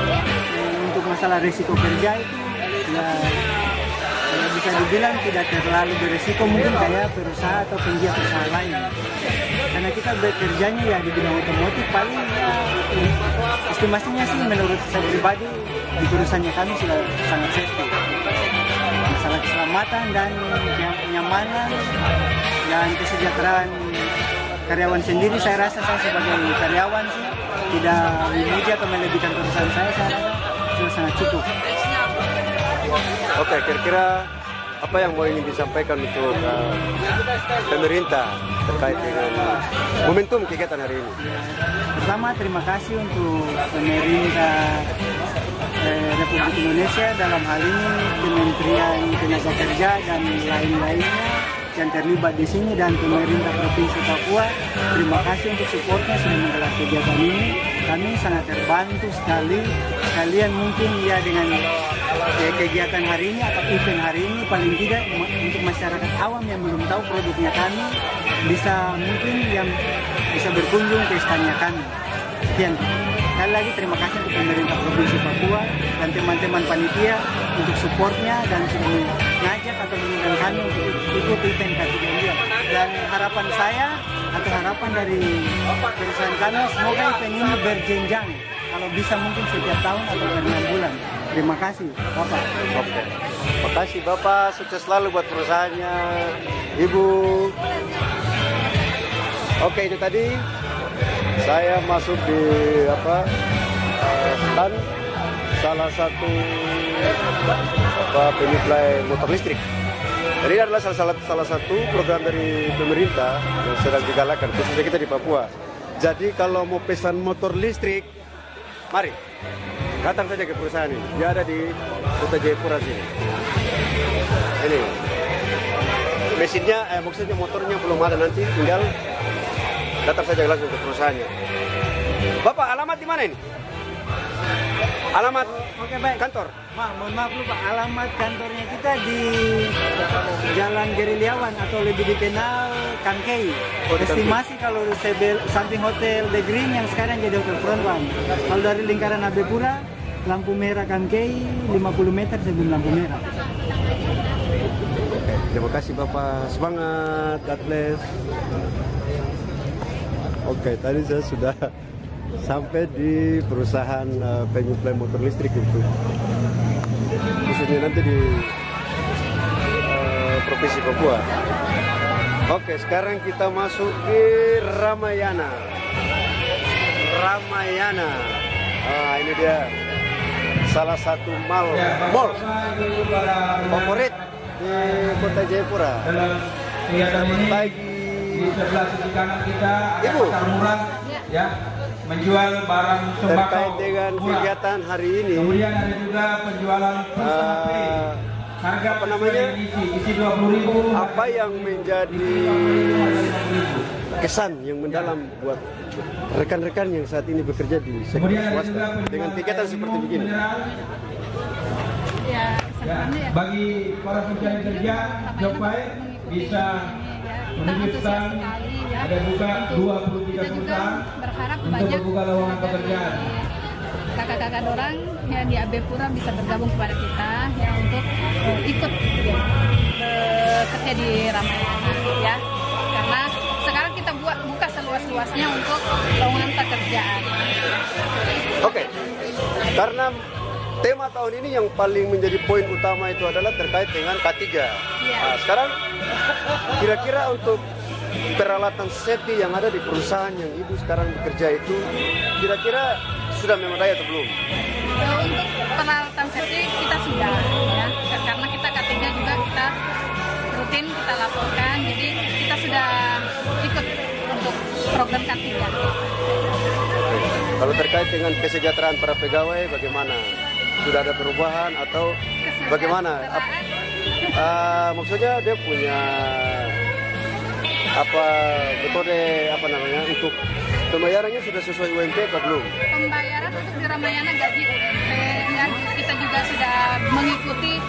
untuk masalah risiko kerja itu ya bisa dibilang tidak terlalu beresiko mungkin kayak perusahaan atau penggiat perusahaan lain. Karena kita bekerjanya ya di bidang otomotif, paling ya estimasinya sih menurut saya pribadi di perusahaannya kami sudah sangat safety. Masalah keselamatan dan kenyamanan dan kesejahteraan karyawan sendiri, saya rasa saya sebagai karyawan sih tidak memuji atau melebihkan perusahaan saya rasa sudah sangat cukup. Oke, kira-kira apa yang mau ingin disampaikan untuk pemerintah terkait dengan momentum kegiatan hari ini? Pertama, terima kasih untuk pemerintah Republik Indonesia, dalam hal ini Kementerian Tenaga Kerja dan lain-lainnya yang terlibat di sini, dan pemerintah Provinsi Papua. Terima kasih untuk supportnya sudah menggelar kegiatan ini. Kami sangat terbantu sekali. Kalian mungkin ya dengan kegiatan hari ini atau event hari ini, paling tidak untuk masyarakat awam yang belum tahu produknya kami bisa mungkin yang bisa berkunjung ke standnya kami. Sekian. Sekali lagi terima kasih untuk pemerintah Provinsi Papua dan teman-teman panitia untuk supportnya dan sudah mengajak atau mengundang kami untuk ikut event K3 ini. Dan harapan saya atau harapan dari perusahaan kami, semoga event ini berjenjang. Kalau bisa mungkin setiap tahun atau per 6 bulan. Terima kasih Bapak. Oke. Terima kasih Bapak, sukses selalu buat perusahaannya, Ibu. Oke, itu tadi saya masuk di stand salah satu penyuplai motor listrik. Jadi ini adalah salah satu program dari pemerintah yang sedang digalakkan khususnya kita di Papua. Jadi kalau mau pesan motor listrik, mari datang saja ke perusahaan ini. Dia ada di Kota Jayapura sini. Ini mesinnya, maksudnya motornya belum ada, nanti tinggal datang saja langsung ke perusahaannya. Bapak, alamat di mana ini? Alamat kantor? Mohon maaf lupa, alamat kantornya kita di Jalan Gerilyawan atau lebih dikenal Kankei. Estimasi kalau samping Hotel The Green yang sekarang jadi Hotel Front One. Kalau dari lingkaran Abepura, lampu merah Kankei 50 meter sebelum lampu merah. Terima kasih Bapak, semangat, God bless. Oke, tadi saya sudah sampai di perusahaan penyuplai motor listrik itu, khususnya nanti di Provinsi Papua. Oke, sekarang kita masuk di Ramayana. Ini dia salah satu mall favorit di Kota Jayapura. Selamat pagi. Di sebelah sisi kanan kita ada pasar murah, ya, menjual barang sembako terkait dengan kegiatan hari ini. Kemudian ada juga penjualan pulsa HP. Harga apa namanya? Isi 20.000. Apa yang menjadi kesan yang mendalam buat rekan-rekan yang saat ini bekerja di sektor swasta dengan kegiatan seperti begini? Bagi para pencari kerja, job fair bisa menunjukkan ada buka 23 perusahaan untuk membuka lowongan pekerjaan. Kakak-kakak dorang yang di Abepura bisa bergabung kepada kita ya untuk ikut bekerja di Ramayana ya, karena sekarang kita buka seluas-luasnya untuk lowongan pekerjaan. Oke, karena tema tahun ini yang paling menjadi poin utama itu adalah terkait dengan K3. Nah, sekarang kira-kira untuk peralatan safety yang ada di perusahaan yang Ibu sekarang bekerja itu, kira-kira sudah memadai atau belum? Untuk peralatan safety kita sudah ya, karena kita K3 juga kita rutin kita laporkan, jadi kita sudah ikut untuk program K3. Kalau terkait dengan kesejahteraan para pegawai bagaimana? Sudah ada perubahan atau bagaimana? Maksudnya dia punya metode untuk pembayarannya sudah sesuai UMP atau belum? Pembayaran untuk di Ramayana gaji UMP ya, kita juga sudah mengikuti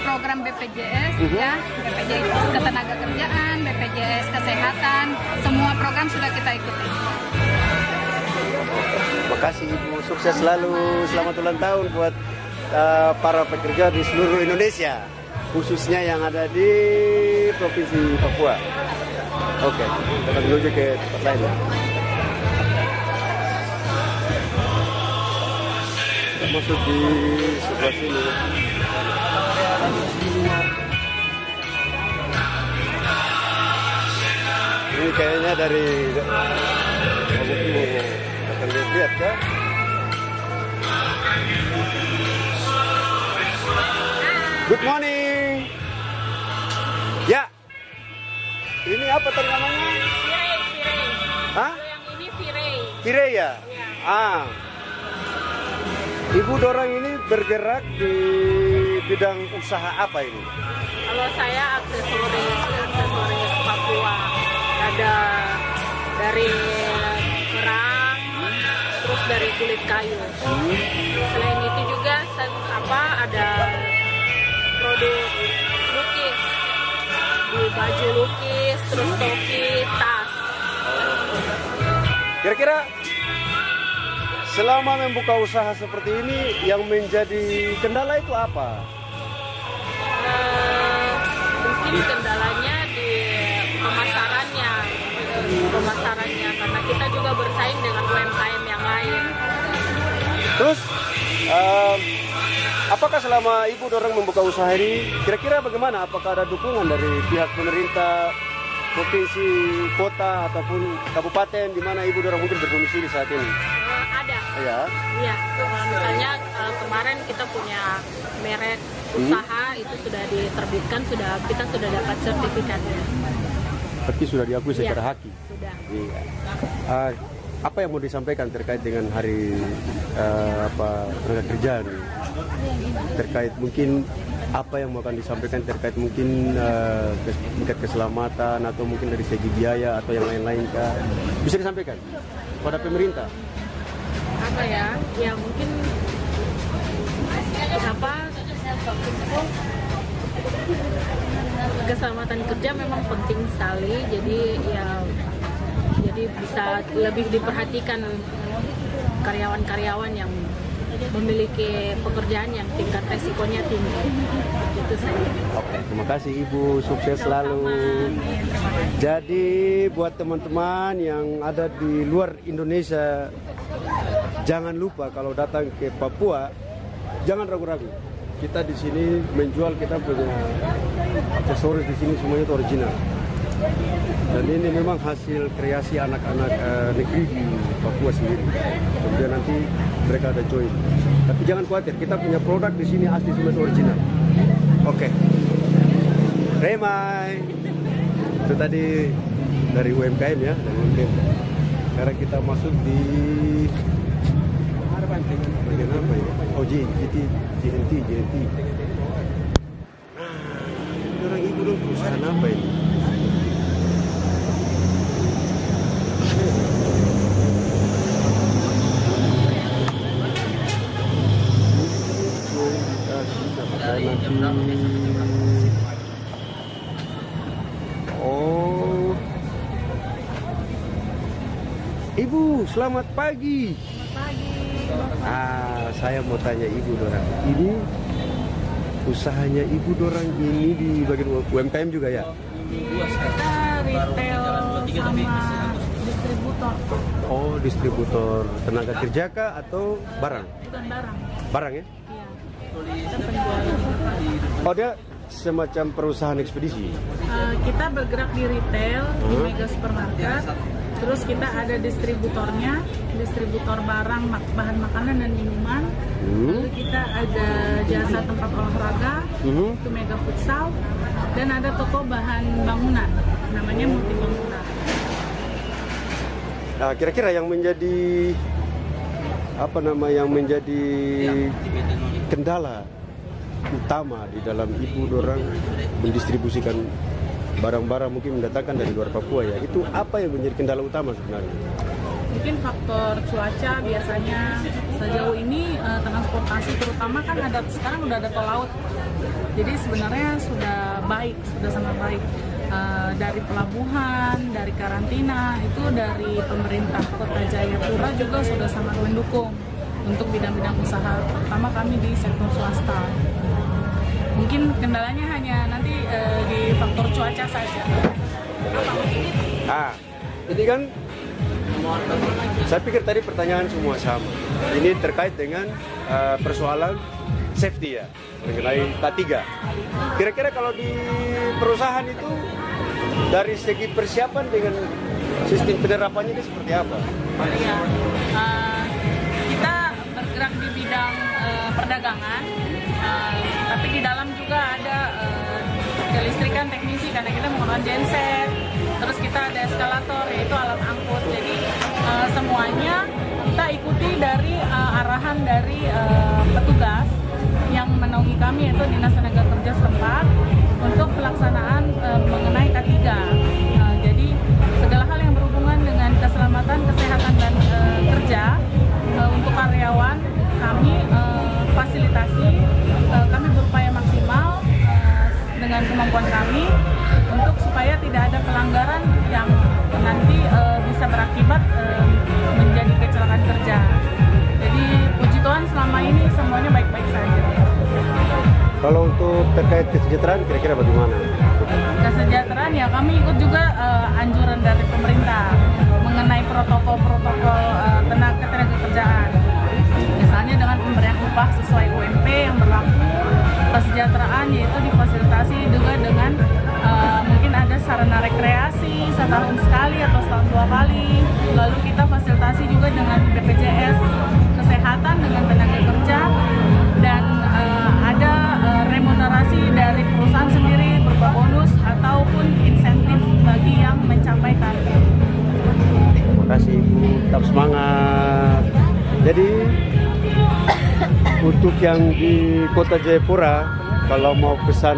program BPJS ya, BPJS Ketenagakerjaan, BPJS Kesehatan, semua program sudah kita ikuti. Terima kasih Ibu, sukses selalu, selamat ulang tahun buat para pekerja di seluruh Indonesia, khususnya yang ada di Provinsi Papua. Oke, kita menuju ke tempat lain ya. Kita masuk di sebelah sini. Ini kayaknya dari akan lihat ya. Good morning. Ya. Ini apa tadi namanya? Firey. Hah? Yang ini Firey. Firey ya? Ah. Ibu dorang ini bergerak di bidang usaha apa ini? Kalau saya aksesoris Papua. Ada dari kerang, terus dari kulit kayu. Selain itu juga ada produk lukis, di baju lukis, terus topi, tas. Kira-kira selama membuka usaha seperti ini yang menjadi kendala itu apa? Mungkin kendalanya di pemasarannya karena kita juga bersaing dengan UMKM yang lain. Terus apakah selama ibu dorang membuka usaha ini kira-kira bagaimana? Apakah ada dukungan dari pihak pemerintah, provinsi, kota ataupun kabupaten di mana ibu dorang mungkin berdomisili saat ini? Ada. Ya. Iya. Misalnya kemarin kita punya merek usaha itu sudah diterbitkan, kita sudah dapat sertifikatnya. Berarti sudah diakui secara Iya, haki. Sudah. Iya. Apa yang mau disampaikan terkait dengan hari tenaga kerja nih? Terkait mungkin apa yang mau akan disampaikan terkait mungkin tingkat keselamatan atau mungkin dari segi biaya atau yang lain-lain kah? Bisa disampaikan pada pemerintah? Apa ya? Ya mungkin keselamatan kerja memang penting sekali. Jadi bisa lebih diperhatikan karyawan-karyawan yang memiliki pekerjaan yang tingkat resikonya tinggi. Gitu saja. Oke, terima kasih Ibu, sukses selalu. Jadi buat teman-teman yang ada di luar Indonesia, jangan lupa kalau datang ke Papua, jangan ragu-ragu. Kita di sini menjual, kita punya aksesoris di sini semuanya itu original. Dan ini memang hasil kreasi anak-anak negeri di Papua sendiri. Kemudian nanti mereka ada join. Tapi jangan khawatir, kita punya produk di sini asli semua itu original. Oke. Remai. Itu tadi dari UMKM ya, dari UMKM. Sekarang kita masuk di bagian apa ya? Oh, JNT. Nah, orang ibu dong perusahaan apa ini? Oh, Ibu, selamat pagi. Saya mau tanya Ibu dorang. Ini usahanya Ibu dorang ini di bagian UMKM juga ya? Kita retail sama distributor. Oh, distributor tenaga kerja kah atau barang? Bukan barang. Barang ya? Iya. Kita penjualan. Oh, dia semacam perusahaan ekspedisi? Kita bergerak di retail, di mega supermarket. Terus kita ada distributornya, distributor barang, bahan makanan dan minuman. Lalu kita ada jasa tempat olahraga, itu Mega Futsal. Dan ada toko bahan bangunan, namanya Multi Bangunan. Nah, kira-kira yang menjadi kendala utama di dalam ibu dorang mendistribusikan barang-barang mungkin mendatangkan dari luar Papua ya, itu apa yang menjadi kendala utama sebenarnya? Mungkin faktor cuaca biasanya. Sejauh ini transportasi terutama kan sekarang udah ada tol laut, jadi sebenarnya sudah sangat baik. Dari pelabuhan, dari karantina, itu dari pemerintah Kota Jayapura juga sudah sangat mendukung untuk bidang-bidang usaha, terutama kami di sektor swasta. Mungkin kendalanya hanya nanti di faktor cuaca saja. Ini kan saya pikir tadi pertanyaan semua sama. Ini terkait dengan persoalan safety ya, mengenai K3. Kira-kira kalau di perusahaan itu dari segi persiapan dengan sistem penerapannya ini seperti apa? Ya, kita bergerak di bidang perdagangan, tapi di dalam juga ada kelistrikan teknisi karena kita menggunakan genset, terus kita ada eskalator yaitu alat angkut. Jadi semuanya kita ikuti dari arahan dari petugas yang menaungi kami yaitu Dinas Tenaga Kerja setempat untuk pelaksanaan mengenai K3. Jadi segala hal yang berhubungan dengan keselamatan, kesehatan dan kerja untuk karyawan kami fasilitasi, kami berupaya maksimal dengan kemampuan kami untuk supaya tidak ada pelanggaran yang nanti bisa berakibat menjadi kecelakaan kerja. Jadi puji Tuhan selama ini semuanya baik-baik saja. Kalau untuk terkait kesejahteraan kira-kira bagaimana? Kesejahteraan ya kami ikut juga anjuran dari pemerintah mengenai protokol-protokol tenaga kerjaan. Misalnya dengan pemberian upah sesuai UMP yang berlaku, kesejahteraan yaitu difasilitasi juga dengan mungkin ada sarana rekreasi setahun sekali atau setahun 2 kali. Lalu kita fasilitasi juga dengan BPJS kesehatan dengan tenaga kerja dan ada remunerasi dari perusahaan sendiri berupa bonus ataupun insentif bagi yang mencapai target. Terima kasih Ibu, tetap semangat. Jadi untuk yang di Kota Jayapura kalau mau pesan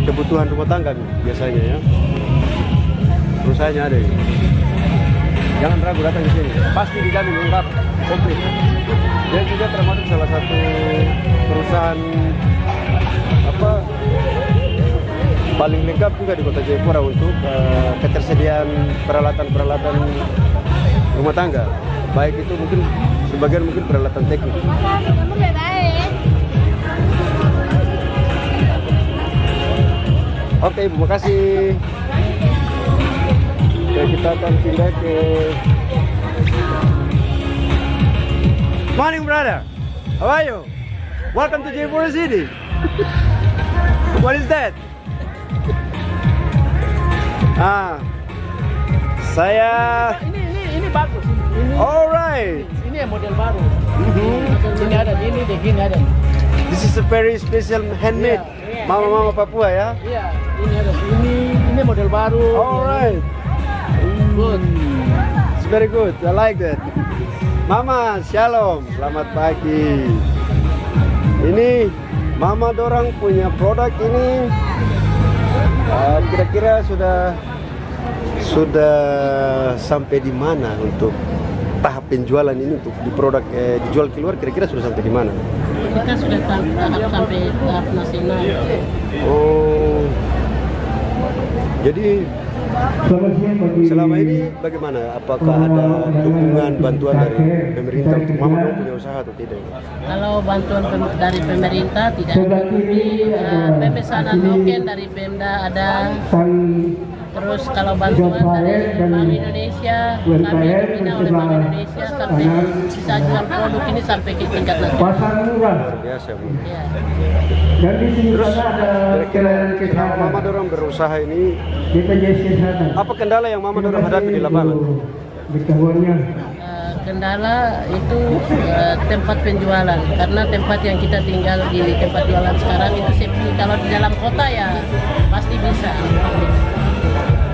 kebutuhan rumah tangga biasanya ya, perusahaannya ada ya. Jangan ragu datang di sini, pasti dijamin lengkap, komplit. Dia juga termasuk salah satu perusahaan paling lengkap juga di Kota Jayapura untuk ketersediaan peralatan-peralatan rumah tangga. Baik itu mungkin sebagian mungkin peralatan teknik. Oke, Ibu, makasih. Oke, kita akan pindah ke Morning, brother. How are you? Welcome to Jayapura City. What is that? Saya ini bagus. Alright. Ini model baru. Ini ada, ini deh, gini ada. This is a very special handmade. Mama-mama Papua ya. Iya, ini ada. Ini model baru. Alright. Good. It's very good. I like that. Mama, shalom. Selamat pagi. Ini Mama dorang punya produk ini. Kira-kira sudah sampai di mana untuk tahap penjualan ini untuk di produk dijual keluar, kira-kira sudah sampai di mana? Kita sudah sampai tahap nasional. Oh, jadi selama ini bagaimana? Apakah ada dukungan bantuan dari pemerintah untuk Mama dong punya usaha atau tidak? Kalau bantuan dari pemerintah tidak ada, tapi pemesanan token dari Pemda ada. Terus kalau bantuan dari Bank Indonesia, kami dibina oleh Bank Indonesia sampai bisa jual produk ini sampai ke tingkat nasional. Luar biasa, Bu. Ya. Terus kira-kira selama Mama dorang berusaha ini, apa kendala yang Mama dorang hadapi di lapangan? Kendala itu tempat penjualan, karena tempat yang kita tinggal di tempat jualan sekarang itu sepi. Kalau di dalam kota ya pasti bisa.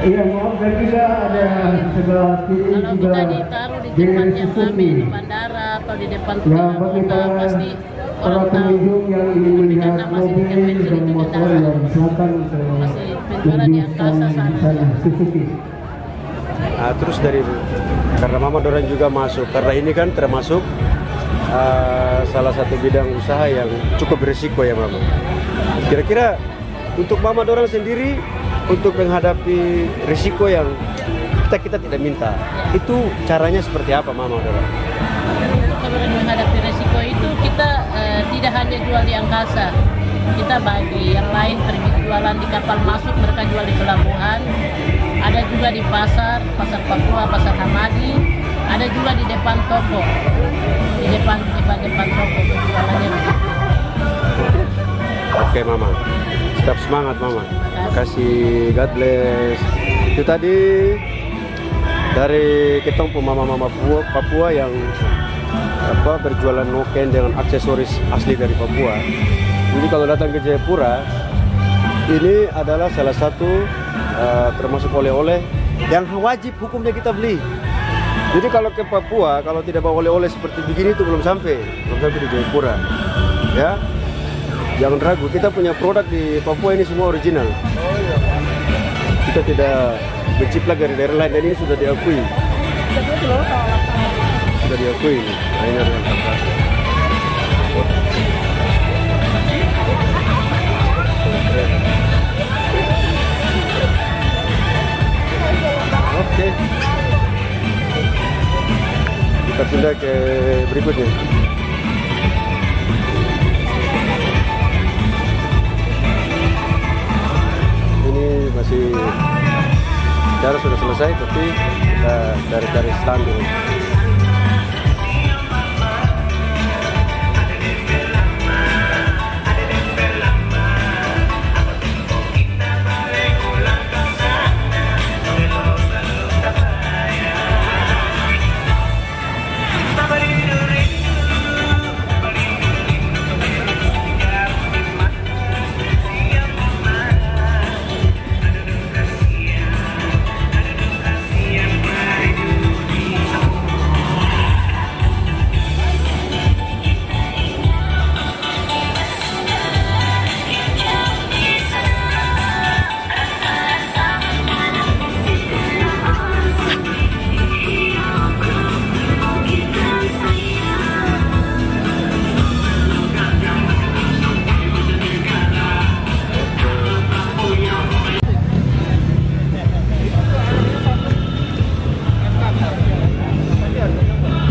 Iya, maaf, dan juga ada sebelah kiri kalau juga. Kita ditaruh di tempat yang ramai di bandara atau di depan kota, pasti orang tahu. Yang ingin melihat mobil dan motor yang silakan masih penjualan yang kasa sana. Nah, terus dari karena Mama dorang juga masuk, karena ini kan termasuk salah satu bidang usaha yang cukup berisiko ya Mama. Kira-kira untuk Mama dorang sendiri untuk menghadapi risiko yang kita tidak minta, itu caranya seperti apa Mama dorang? Kalau menghadapi risiko itu kita tidak hanya jual di angkasa, kita bagi yang lain pergi jualan di kapal masuk, mereka jual di pelabuhan, ada juga di pasar Papua, pasar Hamadi, ada juga di depan toko, di depan toko jualannya. Oke Mama, tetap semangat Mama. Terima kasih, God bless. Itu tadi dari ketemu mama-mama Papua yang berjualan noken dengan aksesoris asli dari Papua. Jadi kalau datang ke Jayapura, ini adalah salah satu termasuk oleh-oleh yang wajib hukumnya kita beli. Jadi kalau ke Papua, kalau tidak bawa oleh-oleh seperti begini itu belum sampai di Jayapura. Ya, jangan ragu, kita punya produk di Papua ini semua original. Kita tidak menciplak dari daerah lain dan ini sudah diakui. Sudah diakui. Nah, ini adalah fantastis. Oke. Kita pindah ke berikutnya. Ini masih cara sudah selesai, tapi kita dari stand dulu.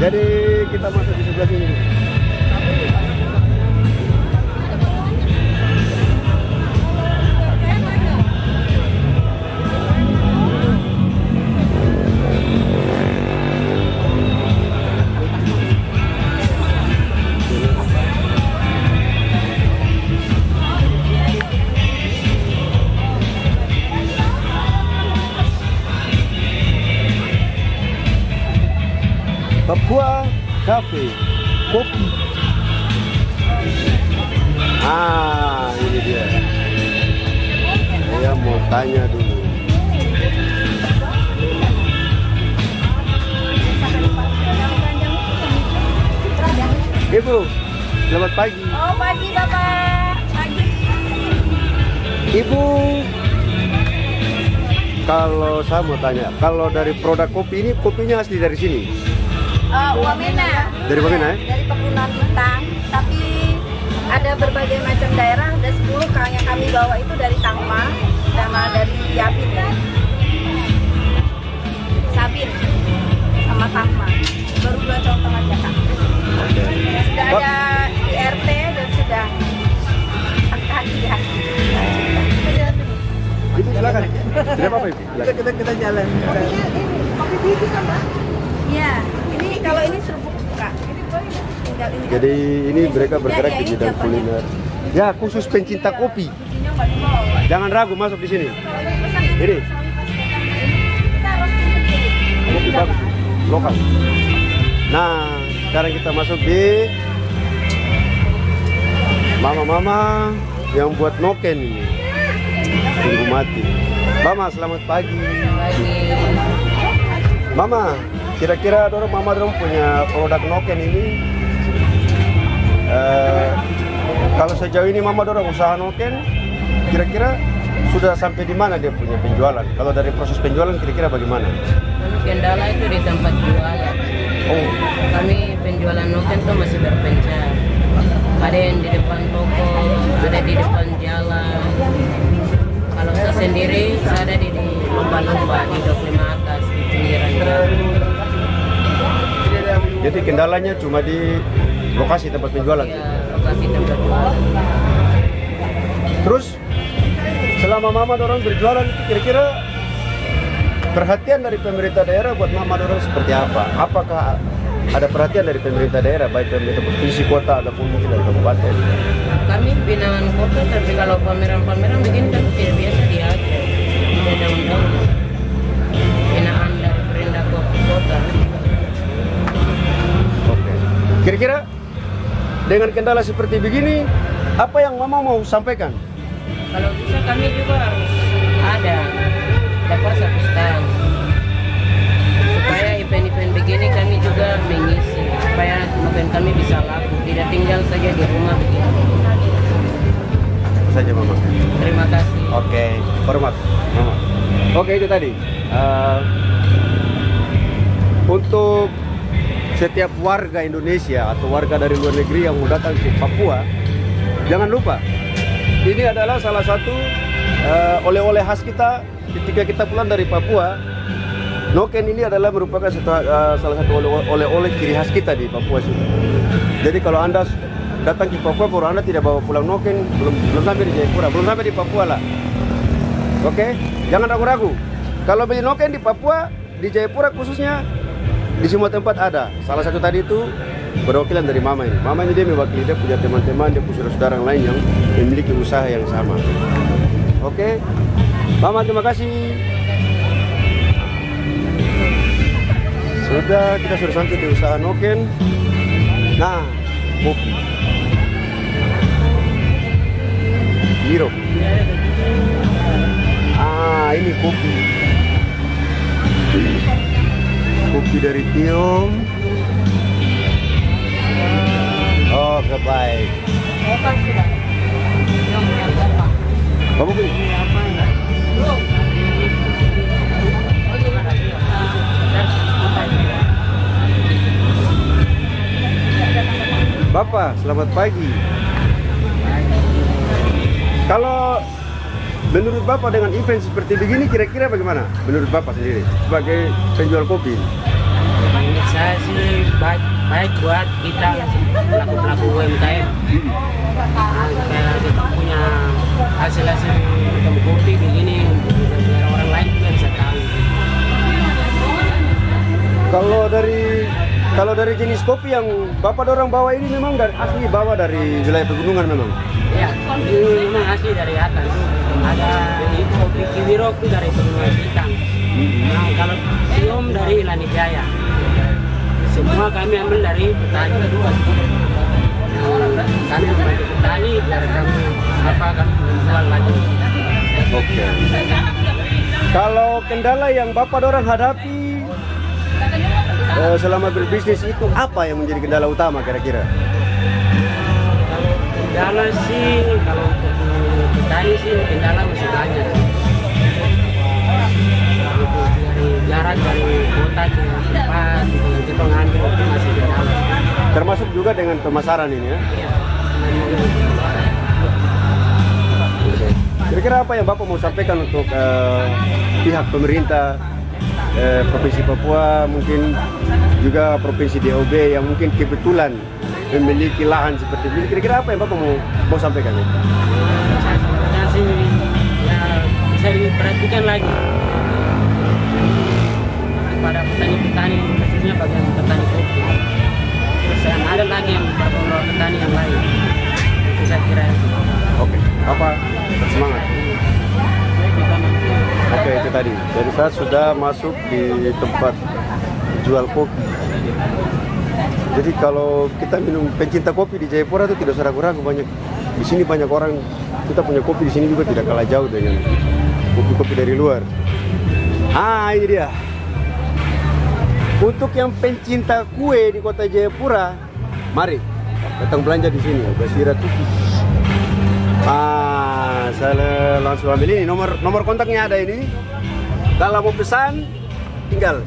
Jadi kita masuk di sebelah sini. Papua Cafe Kopi. Ah, ini dia. Saya mau tanya dulu. Ibu, selamat pagi. Oh, pagi Bapak. Pagi. Ibu, kalau saya mau tanya, kalau dari produk kopi ini, kopinya asli dari sini? Wamena. Dari Wamena ya? Dari Pegunungan Bintang, tapi ada berbagai macam daerah. Ada 10 yang kami bawa itu dari Tangma sama dari Yabin ya. Sabin sama Tangma. Baru 2 contoh aja Kak. Sudah ada di RT dan sudah hati-hati di hati. Ibu silakan. Tidak apa-apa Ibu. Kita jalan. Kopi bibi kan Mbak? Iya. Ini kalau ini serbuk Kak. Ini boleh tinggal ini. Jadi ini mereka bergerak di bidang kuliner. Ya, khusus pencinta kopi. Jangan ragu masuk di sini. Ini. Kopi bagus, lokal. Nah, sekarang kita masuk di mama-mama yang buat noken ini. Tunggu mati. Mama, selamat pagi. Mama, kira-kira mama punya produk noken ini. Kalau sejauh ini mama usaha noken, kira-kira sudah sampai di mana dia punya penjualan? Kalau dari proses penjualan kira-kira bagaimana? Kendala itu di tempat jualan. Oh. Kami penjualan noken tuh masih berpencar. Ada yang di depan toko, ada di depan jalan. Kalau saya sendiri, saya ada di lomba-lomba di 25 atas di pinggiran jalan. Jadi kendalanya cuma di lokasi tempat penjualan? Ya, lokasi tempat jualan. Terus selama mama berjualan, kira-kira perhatian dari pemerintah daerah buat mama seperti apa? Apakah ada perhatian dari pemerintah daerah, baik pemerintah provinsi, kota, ataupun mungkin dari kabupaten? Kami binaan kota, tapi kalau pameran-pameran begini kan tidak biasa diatur. Tidak ada undang binaan dari pemerintah kota. Kira-kira dengan kendala seperti begini, apa yang Mama mau sampaikan? Kalau bisa kami juga harus ada dapat satu stand supaya event-event begini kami juga mengisi supaya event kami bisa laku, tidak tinggal saja di rumah begini. Itu saja Mama. Terima kasih. Oke, hormat Mama. Oke, itu tadi. Untuk setiap warga Indonesia atau warga dari luar negeri yang mau datang ke Papua, jangan lupa ini adalah salah satu oleh-oleh khas kita ketika kita pulang dari Papua. Noken ini adalah merupakan salah satu oleh-oleh ciri khas kita di Papua sini. Jadi kalau Anda datang ke Papua, kalau Anda tidak bawa pulang Noken, belum sampai di Jayapura, belum sampai di Papua lah. Oke, jangan ragu-ragu. Kalau beli Noken di Papua, di Jayapura khususnya, di semua tempat ada. Salah satu tadi itu perwakilan dari Mama ini. Mama ini dia mewakili dia punya teman-teman, dia punya saudara lain yang memiliki usaha yang sama. Oke, Mama terima kasih. Sudah, kita sudah sampai di usaha Noken. Nah, kopi. Hiro. Ini kopi. Kopi dari Tiong. Oh, kebaik. Kamu beli? Bapak, selamat pagi. Kalau menurut Bapak dengan event seperti begini kira-kira bagaimana? Menurut Bapak sendiri sebagai penjual kopi? Menurut saya sih baik buat kita pelaku-pelaku UMKM. Kayak kita punya hasil-hasil kopi begini, biar orang lain juga bisa tahu. Kalau dari jenis kopi yang Bapak dorang bawa ini memang asli bawa dari wilayah pegunungan memang? Ya, ini memang asli dari atas. Ada kopi Kiwirok itu dari Pegunungan Bintang. Nah, kalau Tiom dari Ilani Jaya. Semua kami ambil dari petani. Kami membantu petani, dari kami menjual lagi. Oke. Kalau kendala yang Bapak dorang hadapi selama berbisnis itu apa yang menjadi kendala utama kira-kira? Kendala sih kalau petani sih kendala masih banyak. Dari jarak dari kota ke tempat kita ngambil itu masih kendala. Termasuk juga dengan pemasaran ini ya? Iya. Kira-kira apa yang Bapak mau sampaikan untuk pihak pemerintah Provinsi Papua, mungkin juga Provinsi DOB yang mungkin kebetulan memiliki lahan seperti ini? Kira-kira apa yang Bapak mau sampaikan? Saya sih ya bisa diperhatikan lagi kepada petani-petani, khususnya bagian petani kopi. Terus yang ada lagi yang beberapa petani yang lain. Itu saya kira. Oke, apa semangat? Oke, itu tadi. Jadi saya sudah masuk di tempat jual kopi. Jadi kalau kita minum pencinta kopi di Jayapura itu tidak usah ragu-ragu, banyak di sini banyak orang. Kita punya kopi di sini juga tidak kalah jauh dengan kopi-kopi dari luar. Ini dia. Untuk yang pencinta kue di kota Jayapura, mari datang belanja di sini. Basira Tuki. Saya langsung ambil ini, nomor kontaknya ada ini. Kalau mau pesan, tinggal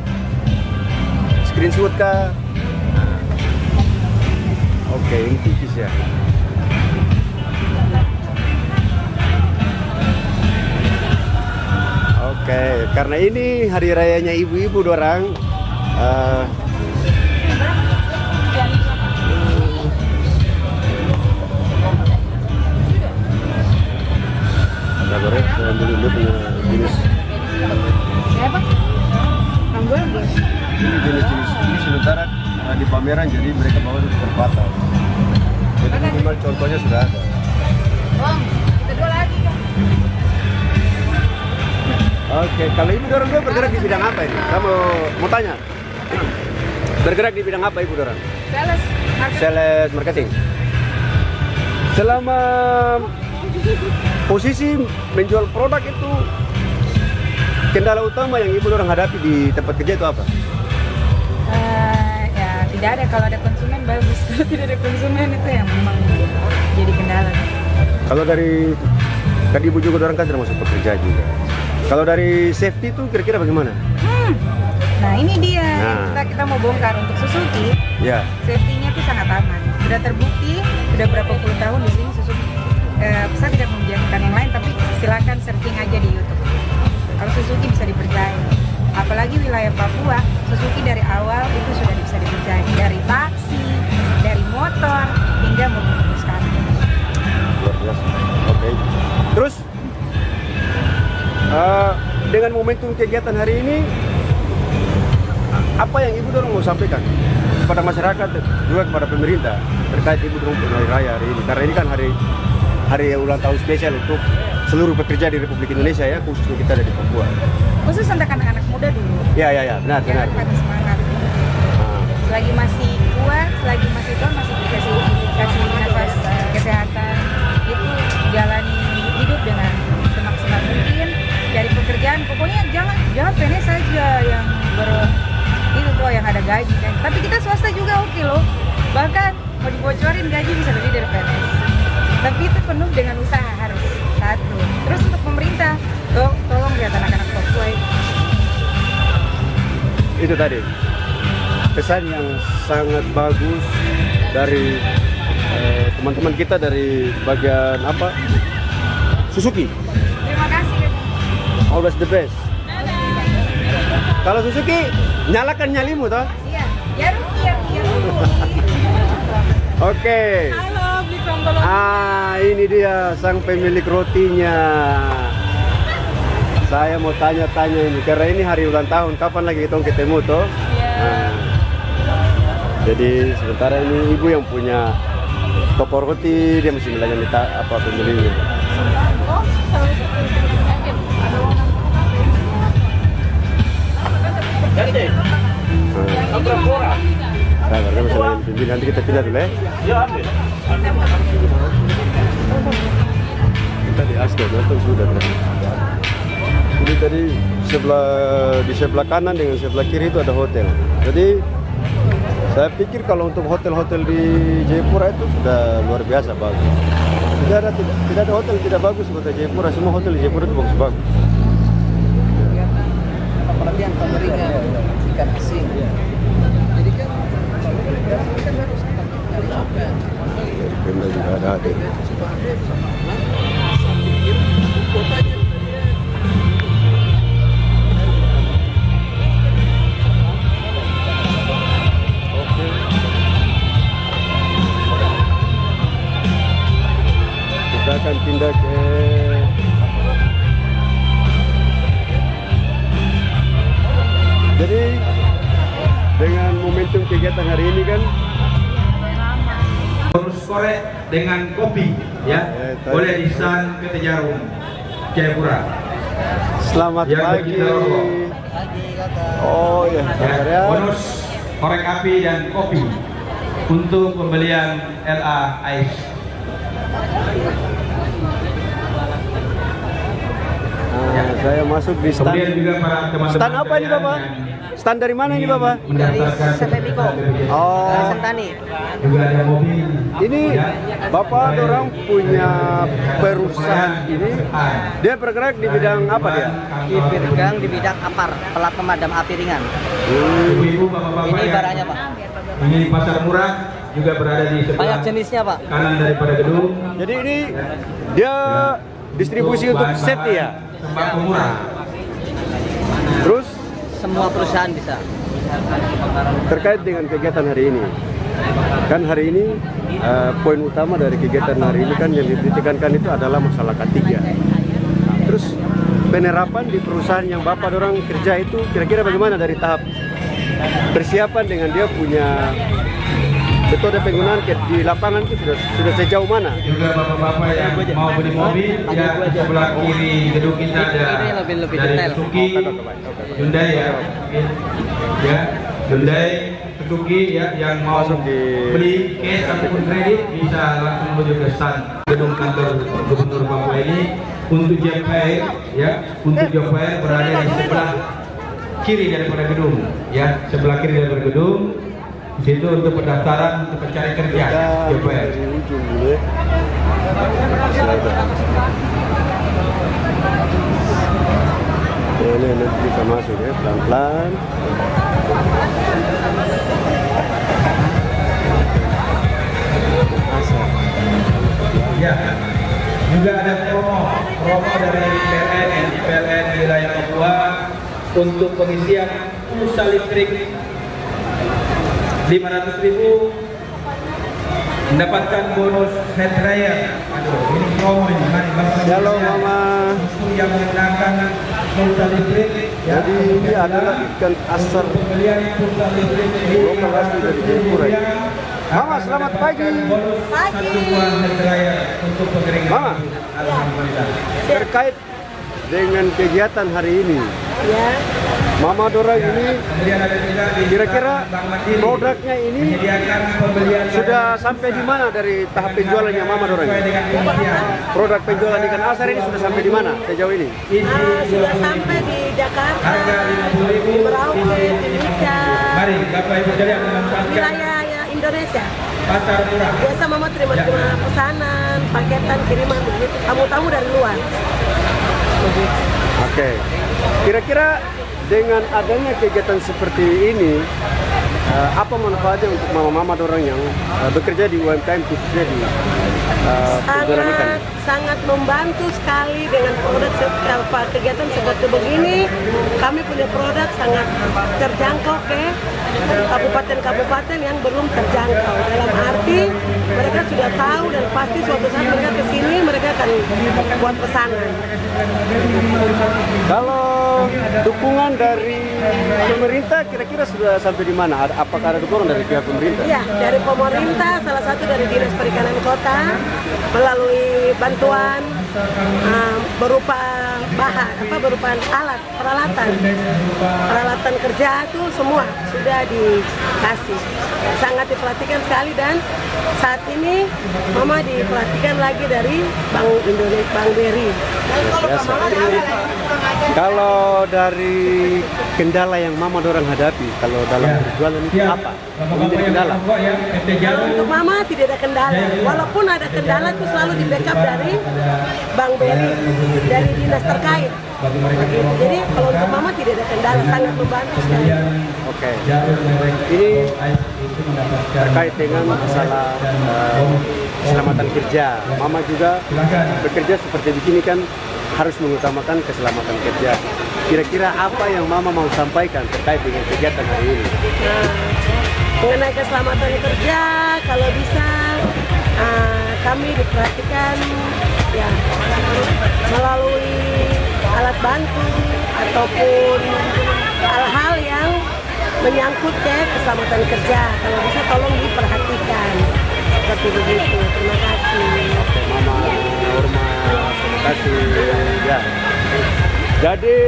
screenshot kah? Oke, ini tipis ya. Oke, karena ini hari rayanya ibu-ibu dorang. Saya ambil dulu punya jenis. Siapa? Rambut. Ini jenis-jenis ini sementara di pameran, jadi mereka bawa itu terbatas. Jadi minimal contohnya sudah ada. Bang, kita jual lagi kan? Oke, kalau ibu dorang bergerak di bidang apa ini? Saya mau tanya. Bergerak di bidang apa ibu dorang? Sales. sales marketing. Selama posisi menjual produk itu, kendala utama yang ibu orang hadapi di tempat kerja itu apa? Ya tidak ada, kalau ada konsumen bagus, kalau tidak ada konsumen itu yang memang jadi kendala. Kalau dari tadi ibu juga orang kan termasuk pekerja juga. Kalau dari safety itu kira-kira bagaimana? Nah ini dia, kita mau bongkar untuk Suzuki. Ya. Safety-nya itu sangat aman. Sudah terbukti, sudah berapa puluh tahun di sini Suzuki. Saya tidak membiarkan yang lain, tapi silakan searching aja di YouTube. Kalau Suzuki bisa dipercaya. Apalagi wilayah Papua, Suzuki dari awal itu sudah bisa dipercaya. Dari taksi, dari motor, hingga mobil sekarang. Luar biasa. Oke. Terus dengan momentum kegiatan hari ini, apa yang ibu dorong mau sampaikan kepada masyarakat juga kepada pemerintah terkait ibu dorong hari raya hari ini? Karena ini kan hari ulang tahun spesial untuk seluruh pekerja di Republik Indonesia ya, khususnya kita dari Papua. Khusus untuk anak-anak muda dulu. Ya, benar. Jangan patah semangat. Selagi masih kuat, selagi masih tua, masih dikasih nafas kesehatan, itu jalani hidup dengan semaksimal mungkin. Cari pekerjaan, pokoknya jangan PNS saja yang itu tuh yang ada gaji kan. Tapi kita swasta juga oke loh. Bahkan mau dibocorin gaji bisa lebih dari PNS. Tapi itu penuh dengan usaha harus satu. Terus untuk pemerintah, tolong lihat anak-anak Papua itu tadi pesan yang sangat bagus dari teman-teman kita dari bagian apa Suzuki. Terima kasih. Always the best. Kalau Suzuki nyalakan nyalimu toh? Iya, ya rugi. Oke. Halo, beli tombol. Ini dia sang pemilik rotinya. Saya mau tanya-tanya ini karena ini hari ulang tahun. Kapan lagi kita ketemu toh? Iya. Jadi sementara ini ibu yang punya toko roti, dia mesti melayani apa pembelinya. Karena masalah pimpinan nanti kita pindah dulu ya. Kita di Asdod atau sudah berarti. Jadi tadi di sebelah kanan dengan sebelah kiri itu ada hotel. Jadi saya pikir kalau untuk hotel-hotel di Jayapura itu sudah luar biasa bagus. Tidak ada hotel tidak bagus seperti Jayapura. Semua hotel di Jayapura itu bagus-bagus. Apalagi yang pemberinya ikan asin. Jadi kan harus cari ikan. Pemda juga ada hadir. Kita akan pindah ke jadi dengan momentum kegiatan hari ini kan bonus korek dengan kopi ya, boleh di stand PT Jarum Jayapura. Selamat pagi. Oh ya, bonus korek api dan kopi untuk pembelian LA Ice. Saya masuk di stand. Juga para teman-teman stand apa ini Bapak? Stand dari mana ini Bapak? Dari Sepepiko. Oh. Sentani. Juga ada mobil. Ini Bapak orang punya perusahaan ini. Dia bergerak di bidang apa dia? Bergerak di bidang APAR, pelat pemadam api ringan. Ibu, bapak-bapak. Ini barangnya Pak. Ini di pasar murah juga berada di sebelah. Banyak jenisnya Pak. Kanan daripada gedung. Jadi ini dia distribusi untuk safety ya? Sembako murah. Terus semua perusahaan bisa. Terkait dengan kegiatan hari ini, kan hari ini poin utama dari kegiatan hari ini kan yang ditekankan itu adalah masalah K3. Terus penerapan di perusahaan yang Bapak orang kerja itu kira-kira bagaimana dari tahap persiapan dengan dia punya metode penggunaan di lapangan itu sudah sejauh mana? Juga bapak-bapak yang mau beli mobil, ya di sebelah kiri gedung kita ada dari Suzuki, Hyundai ya, Hyundai Suki ya yang mau beli cash ataupun kredit bisa langsung menuju ke stand gedung kantor Gubernur Papua ini. Untuk JPR ya, untuk JPR berada di sebelah kiri daripada gedung ya, sebelah kiri daripada gedung. Di situ untuk pendaftaran untuk pencari kerja JPR. Ini nanti kita masuk ya pelan-pelan. Ya, juga ada promo dari PLN wilayah Papua untuk pengisian pulsa listrik 500.000 mendapatkan bonus head dryer. Aduh, ini promo ini. Mari Bapak Halo Mama. Yang menggunakan pulsa listrik. Jadi ini adalah ikan asar pembelian pulsa listrik lokal asli dari Jayapura. Mama, selamat pagi. Satu buah head dryer untuk pengeringan. Mama, terkait dengan kegiatan hari ini, Mama Dorang ini kira-kira produknya ini sudah sampai di mana dari tahap penjualannya Mama Dorang? Produk penjualan ikan asar ini sudah sampai di mana sejauh ini? Sudah sampai di Jakarta, di Merauke, Timika, wilayah Indonesia. Biasa Mama terima pesanan, paketan, kiriman begitu, tamu-tamu dari luar. Oke, kira-kira dengan adanya kegiatan seperti ini, apa manfaatnya untuk mama-mama dorang yang bekerja di UMKM khususnya di penjualan ikan? Sangat membantu sekali dengan produk kegiatan seperti begini. Kami punya produk sangat terjangkau ke kabupaten-kabupaten yang belum terjangkau. Dalam arti mereka sudah tahu dan pasti suatu saat mereka kesini mereka akan buat pesanan. Kalau dukungan dari pemerintah kira-kira sudah sampai di mana? Apakah ada dukungan dari pihak pemerintah? Ya, dari pemerintah, salah satu dari Dinas Perikanan Kota melalui bantuan berupa berupa peralatan kerja itu semua sudah dikasih. Sangat diperhatikan sekali dan saat ini Mama diperhatikan lagi dari Bank Indonesia, Bank BRI. Kalau dari kendala yang Mama dorang hadapi, kalau dalam berjualan itu apa? Menjadi kendala? Untuk Mama tidak ada kendala. Walaupun ada kendala itu selalu di backup dari Bank BRI, dari dinas terkait. Jadi kalau untuk Mama tidak ada kendala, sangat membantu sekali. Oke. Ini terkait dengan masalah keselamatan kerja. Mama juga bekerja seperti begini kan harus mengutamakan keselamatan kerja. Kira-kira apa yang Mama mau sampaikan terkait dengan kegiatan hari ini? Mengenai keselamatan kerja, kalau bisa kami diperhatikan ya melalui alat bantu ataupun hal-hal yang menyangkut ke keselamatan kerja. Kalau bisa tolong diperhatikan. Seperti begitu. Terima kasih. Mama hormat, terima kasih. Ya. Jadi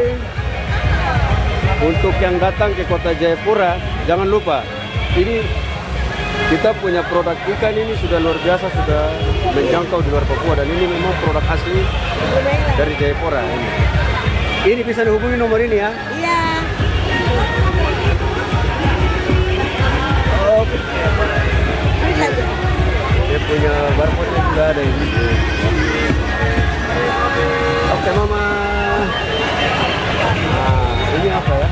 untuk yang datang ke Kota Jayapura, jangan lupa ini kita punya produk ikan ini sudah luar biasa, sudah menjangkau di luar Papua dan ini memang produk asli dari Jayapura. Ini bisa dihubungi nomor ini ya? Iya. Oke. Dia punya barcode juga ada ini. Oke Mama. Nah, ini apa ya?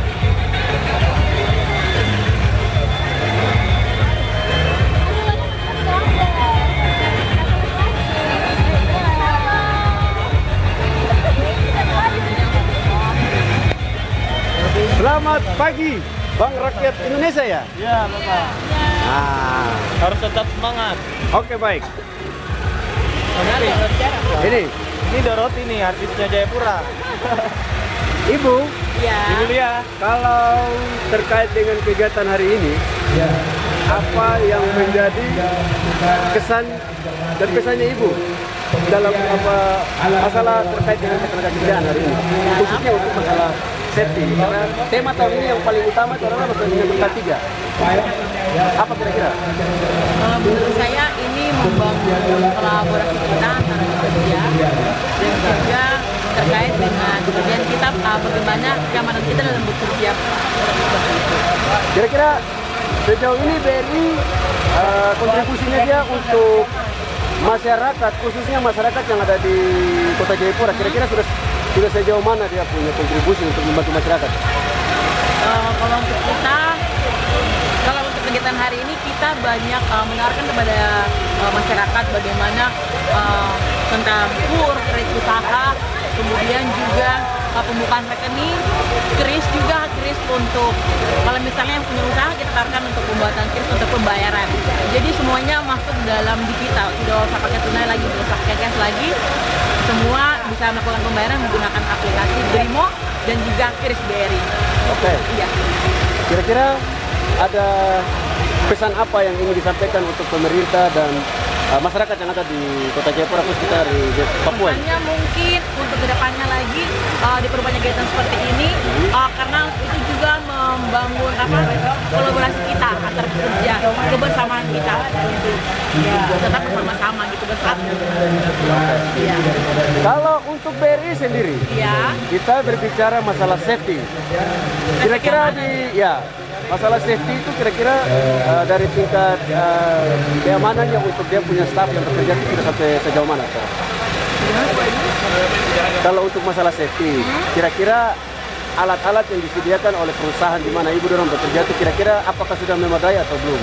Selamat pagi, Bang Rakyat Indonesia ya? Iya, Bapak. Nah, harus tetap semangat. Oke, baik. Ini Doroti nih, artisnya Jayapura. Ibu, ya. Ibu Lia, kalau terkait dengan kegiatan hari ini, apa yang menjadi kesan dan pesannya Ibu dalam apa masalah terkait dengan ketenagakerjaan hari ini, khususnya untuk masalah safety, karena tema tahun ini yang paling utama itu adalah menyambut K3. Apa kira-kira? Menurut saya ini membangun kolaborasi kita antara pekerja dan juga terkait dengan pekerjaan kita, bagaimana keamanan kita dalam bekerja. Kira-kira sejauh ini BRI kontribusinya dia untuk masyarakat, khususnya masyarakat yang ada di Kota Jayapura, kira-kira sudah sejauh mana dia punya kontribusi untuk membantu masyarakat? Kalau untuk kita, kalau untuk kegiatan hari ini kita banyak menawarkan kepada masyarakat bagaimana tentang kur, kredit usaha, kemudian juga pembukaan rekening, kris untuk kalau misalnya yang punya usaha kita tawarkan untuk pembuatan kris untuk pembayaran. Jadi semuanya masuk dalam digital, tidak usah pakai tunai lagi, tidak usah pakai cash lagi. Semua bisa melakukan pembayaran menggunakan aplikasi Brimo dan juga kris BRI. Oke. Iya. Kira-kira ada pesan apa yang ingin disampaikan untuk pemerintah dan masyarakat yang ada di Kota Jayapura, khusus kita di Papua? Pesannya mungkin untuk kedepannya lagi diperbanyak kegiatan seperti ini, karena itu juga membangun kolaborasi kita antar pekerja, kebersamaan kita untuk tetap bersama-sama gitu bersatu. Ya. Kalau untuk BRI sendiri, kita berbicara masalah safety. Kira-kira masalah safety itu kira-kira dari tingkat keamanannya untuk dia punya staff yang bekerja itu sudah sampai sejauh mana? Kalau untuk masalah safety, kira-kira alat-alat yang disediakan oleh perusahaan di mana ibu dorong bekerja itu kira-kira apakah sudah memadai atau belum?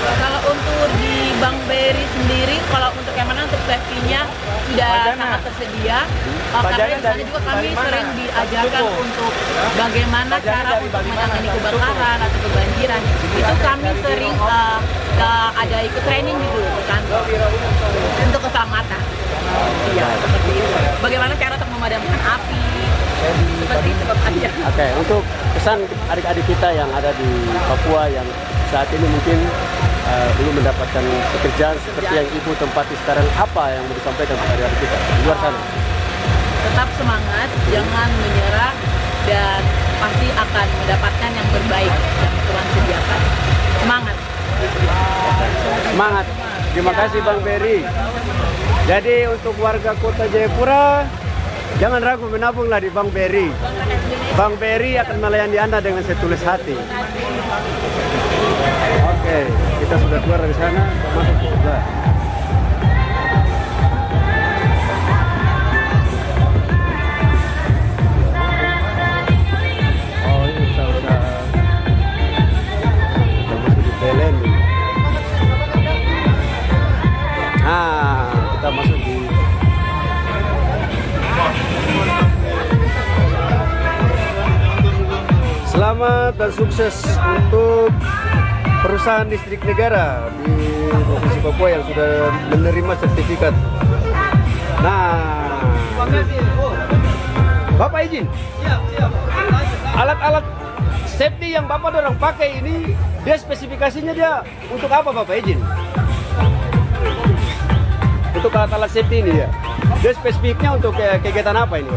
Kalau untuk di Bank BRI sendiri, kalau untuk keamanan untuk safety-nya sudah sangat tersedia. Karena di sana juga kami sering diajarkan untuk bagaimana cara untuk menangani kebakaran atau kebanjiran. Itu kami sering ada ikut training gitu kan untuk keselamatan. Iya, seperti itu. Bagaimana cara untuk memadamkan api? Seperti itu aja. Oke, untuk pesan adik-adik kita yang ada di Papua yang saat ini mungkin belum mendapatkan pekerjaan seperti yang ibu tempati sekarang, apa yang mau disampaikan kepada adik kita di luar sana? Tetap semangat, jangan menyerah, dan pasti akan mendapatkan yang terbaik yang Tuhan sediakan. Semangat. Semangat. Terima kasih Bang BRI. Jadi untuk warga Kota Jayapura, jangan ragu menabunglah di Bank BRI. Bank BRI akan melayani Anda dengan setulus hati. Oke, kita sudah keluar dari sana, masuk ke kita masuk di selamat dan sukses untuk perusahaan listrik negara di Provinsi Papua yang sudah menerima sertifikat. Nah, Bapak izin, alat-alat safety yang Bapak dorang pakai ini, dia spesifikasinya dia untuk apa Bapak izin? Untuk alat-alat safety ini ya, dia spesifiknya untuk kegiatan apa ini?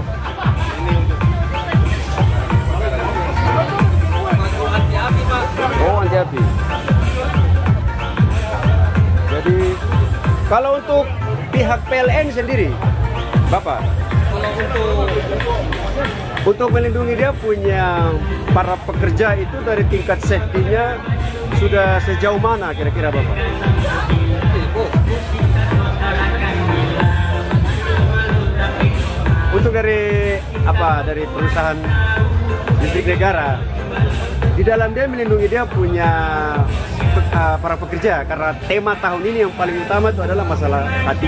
Oh, anti api. Jadi kalau untuk pihak PLN sendiri, Bapak, untuk melindungi dia punya para pekerja itu dari tingkat safety-nya sudah sejauh mana kira-kira Bapak? Untuk dari perusahaan listrik negara, di dalam dia melindungi dia punya para pekerja, karena tema tahun ini yang paling utama itu adalah masalah K3.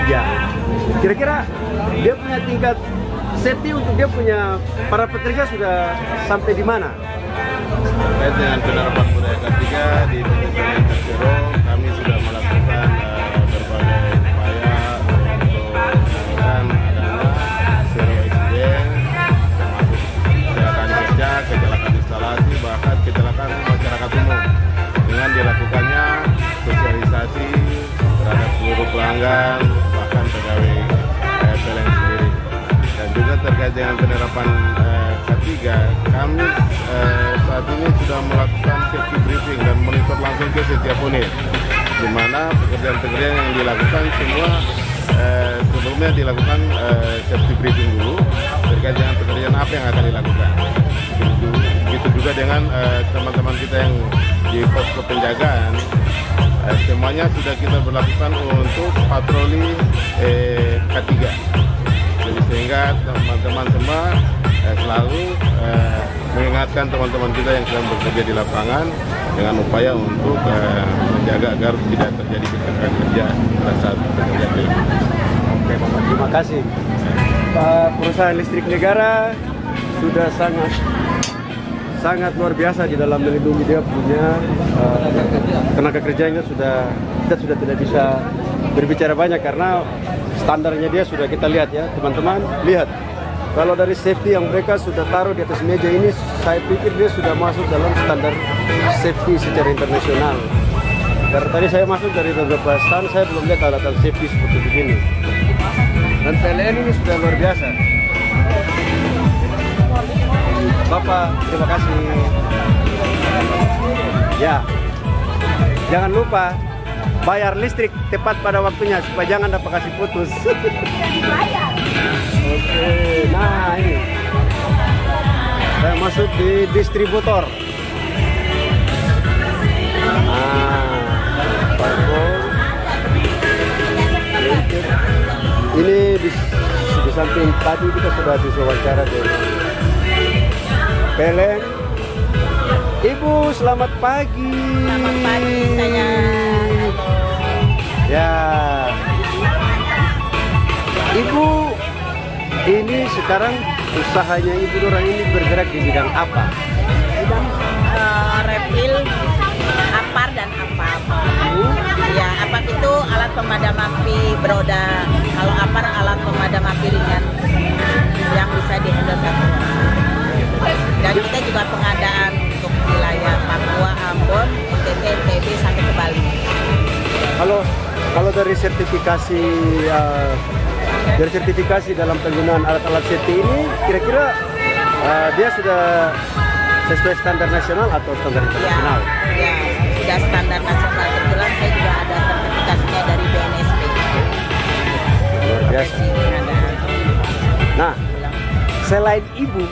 Kira-kira dia punya tingkat safety untuk dia punya para pekerja sudah sampai di mana? Terkait dengan penerapan budaya K3 di Kementerian Tersero, kami sudah melakukan berbagai upaya untuk menekan adanya zero accident, termasuk kecelakaan kerja, kecelakaan instalasi, bahkan kecelakaan masyarakat umum, dengan dilakukannya sosialisasi terhadap seluruh pelanggan, bahkan pegawai PLN sendiri. Dan juga terkait dengan penerapan K3 kami saat ini sudah melakukan safety briefing dan monitor langsung ke setiap unit, di mana pekerjaan-pekerjaan yang dilakukan semua sebelumnya dilakukan safety briefing dulu terkait dengan pekerjaan apa yang akan dilakukan. Begitu juga dengan teman-teman kita yang di posko penjagaan, semuanya sudah kita berlakukan untuk patroli K3. Jadi sehingga teman-teman semua selalu mengingatkan teman-teman kita yang sedang bekerja di lapangan dengan upaya untuk menjaga agar tidak terjadi kecelakaan kerja pada saat bekerja. Oke, Bapak, terima kasih. Perusahaan listrik negara sudah sangat luar biasa di dalam melindungi dia punya tenaga kerjanya. Kita sudah tidak bisa berbicara banyak karena standarnya dia sudah kita lihat ya, teman-teman. Lihat, kalau dari safety yang mereka sudah taruh di atas meja ini, saya pikir dia sudah masuk dalam standar safety secara internasional. Karena tadi saya masuk dari beberapa stand, saya belum lihat alat-alat safety seperti begini. Dan PLN ini sudah luar biasa. Bapak, terima kasih. Ya, jangan lupa bayar listrik tepat pada waktunya supaya jangan dapat kasih putus. Oke, nah ini saya masuk di distributor. Ini di samping tadi kita sudah diwawancara dengan PLN. Ibu, selamat pagi. Selamat pagi, sayang. Ya, Ibu, ini sekarang usahanya Ibu Nora ini bergerak di bidang apa? Bidang refill, apar dan apap. Ya, apap itu alat pemadam api beroda. Kalau apar alat pemadam api ringan yang bisa dihandle satu orang. Dan kita juga pengadaan untuk wilayah Papua, Ambon, NTT, NTB sampai ke Bali. Kalau dari sertifikasi dalam penggunaan alat-alat safety ini, kira-kira dia sudah sesuai standar nasional atau standar internasional? Ya, sudah standar nasional. Kebetulan saya juga ada sertifikasinya dari BNSP. Luar biasa. Nah, selain Ibu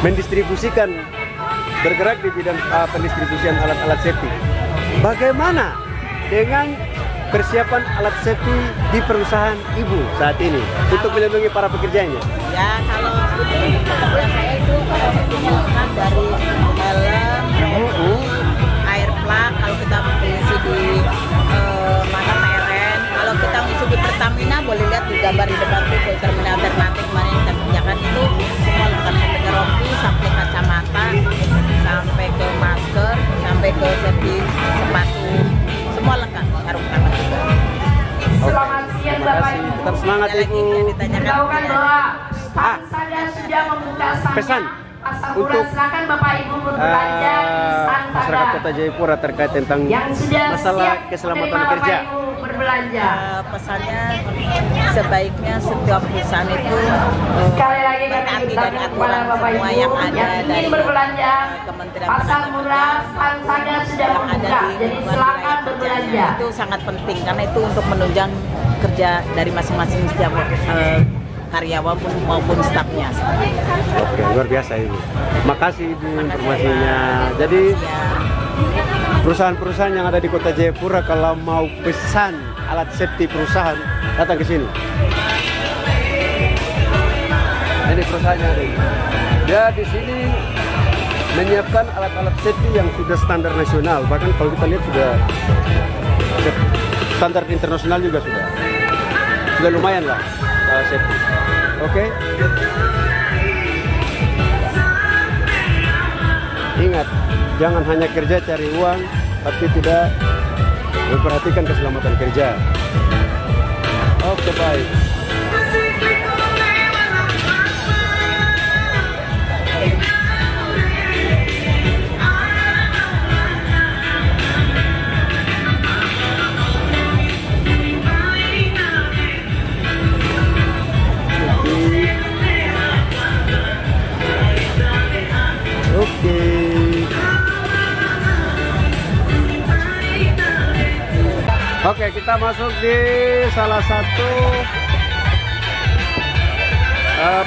mendistribusikan, bergerak di bidang pendistribusian alat-alat safety, bagaimana dengan persiapan alat safety di perusahaan Ibu saat ini untuk melindungi para pekerjanya? Ya, kalau itu pekerjaan saya itu lengkap dari helm, air plug, kalau kita mengisi di mana PLN, kalau kita mengisi di Pertamina boleh lihat di gambar di depan tuh terminal alternatif mana yang kita kerjakan itu semua lengkap, sampai ke rompi, sampai kacamata, sampai ke masker, sampai ke safety sepatu, semua lengkap, sarung tangan juga. Selamat siang Bapak Ibu. Tetap semangat Ibu. Beritahukan bahwa saya sudah membuka pesan untuk silakan Bapak Ibu berbelanja masyarakat Kota Jayapura terkait tentang masalah keselamatan kerja. Berbelanja. Pesannya sebaiknya setiap perusahaan itu sekali lagi menaati dari aturan semua yang ada dari Kementerian Pasar Murah saja sudah membuka, jadi silakan berbelanja. Itu sangat penting karena itu untuk menunjang kerja dari masing-masing setiap karyawan maupun stafnya. Oke, luar biasa Ibu. Makasih Ibu informasinya. Jadi perusahaan-perusahaan yang ada di Kota Jayapura kalau mau pesan alat safety perusahaan datang ke sini. Ini perusahaannya ada. Dia di sini menyiapkan alat-alat safety yang sudah standar nasional. Bahkan kalau kita lihat sudah standar internasional juga sudah lumayan lah safety. Oke. Ingat, jangan hanya kerja cari uang, tapi tidak memperhatikan keselamatan kerja. Oke, baik. Oke, kita masuk di salah satu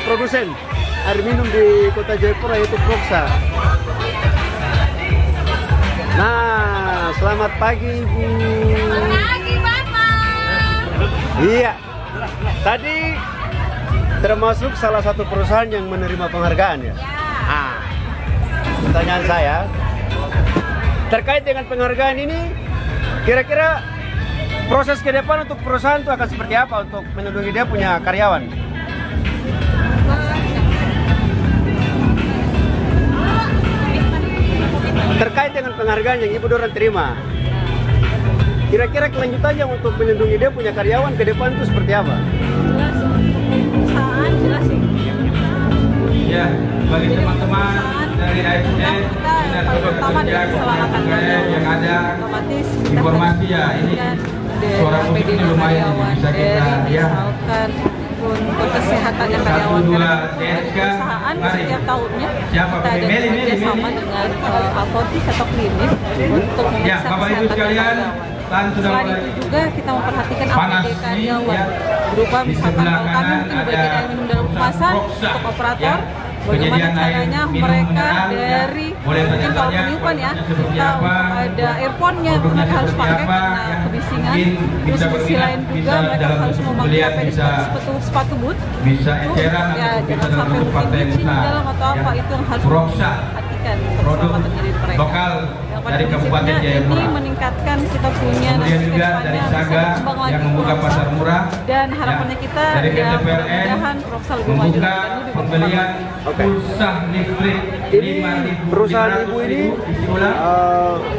produsen air minum di Kota Jayapura, yaitu Proksa. Nah, selamat pagi Ibu. Selamat pagi Bapak. Iya, tadi termasuk salah satu perusahaan yang menerima penghargaan ya? Ah, pertanyaan saya terkait dengan penghargaan ini, kira-kira proses ke depan untuk perusahaan itu akan seperti apa untuk melindungi dia punya karyawan? Terkait dengan penghargaan yang Ibu Doran terima, kira-kira kelanjutannya untuk melindungi dia punya karyawan ke depan itu seperti apa? Perusahaan jelas sih. Ya, bagi teman-teman dari ASN, Dinas Tenaga Kerja yang ada informasi ya, ini suara musik ini lumayan bisa kita ya. Untuk kesehatan yang karyawan perusahaan setiap tahunnya kita ada kerjasama dengan apotik atau klinis untuk memeriksa kesehatan karyawan. Selain itu juga kita memperhatikan APD karyawan berupa misalkan kalau kami mungkin bagian air minum dalam kemasan untuk operator, bagaimana caranya mereka dari mungkin kalau peniupan ya, kita ada earphone-nya mereka harus pakai karena kebisingan. Terus di sisi lain juga mereka harus memakai APD sepatu boot. Bisa eceran ya, atau bisa jangan sampai berupa mungkin di dalam atau apa itu yang harus diperhatikan produk diri mereka. lokal dari Kabupaten Jayapura. Ini meningkatkan kita punya kemudian juga dari Saga yang membuka pasar murah, dan harapannya kita dari ya PTPLN mudah-mudahan Proksa lebih maju membuka dan lebih pembelian pulsa listrik 5.000 perusahaan Ibu ini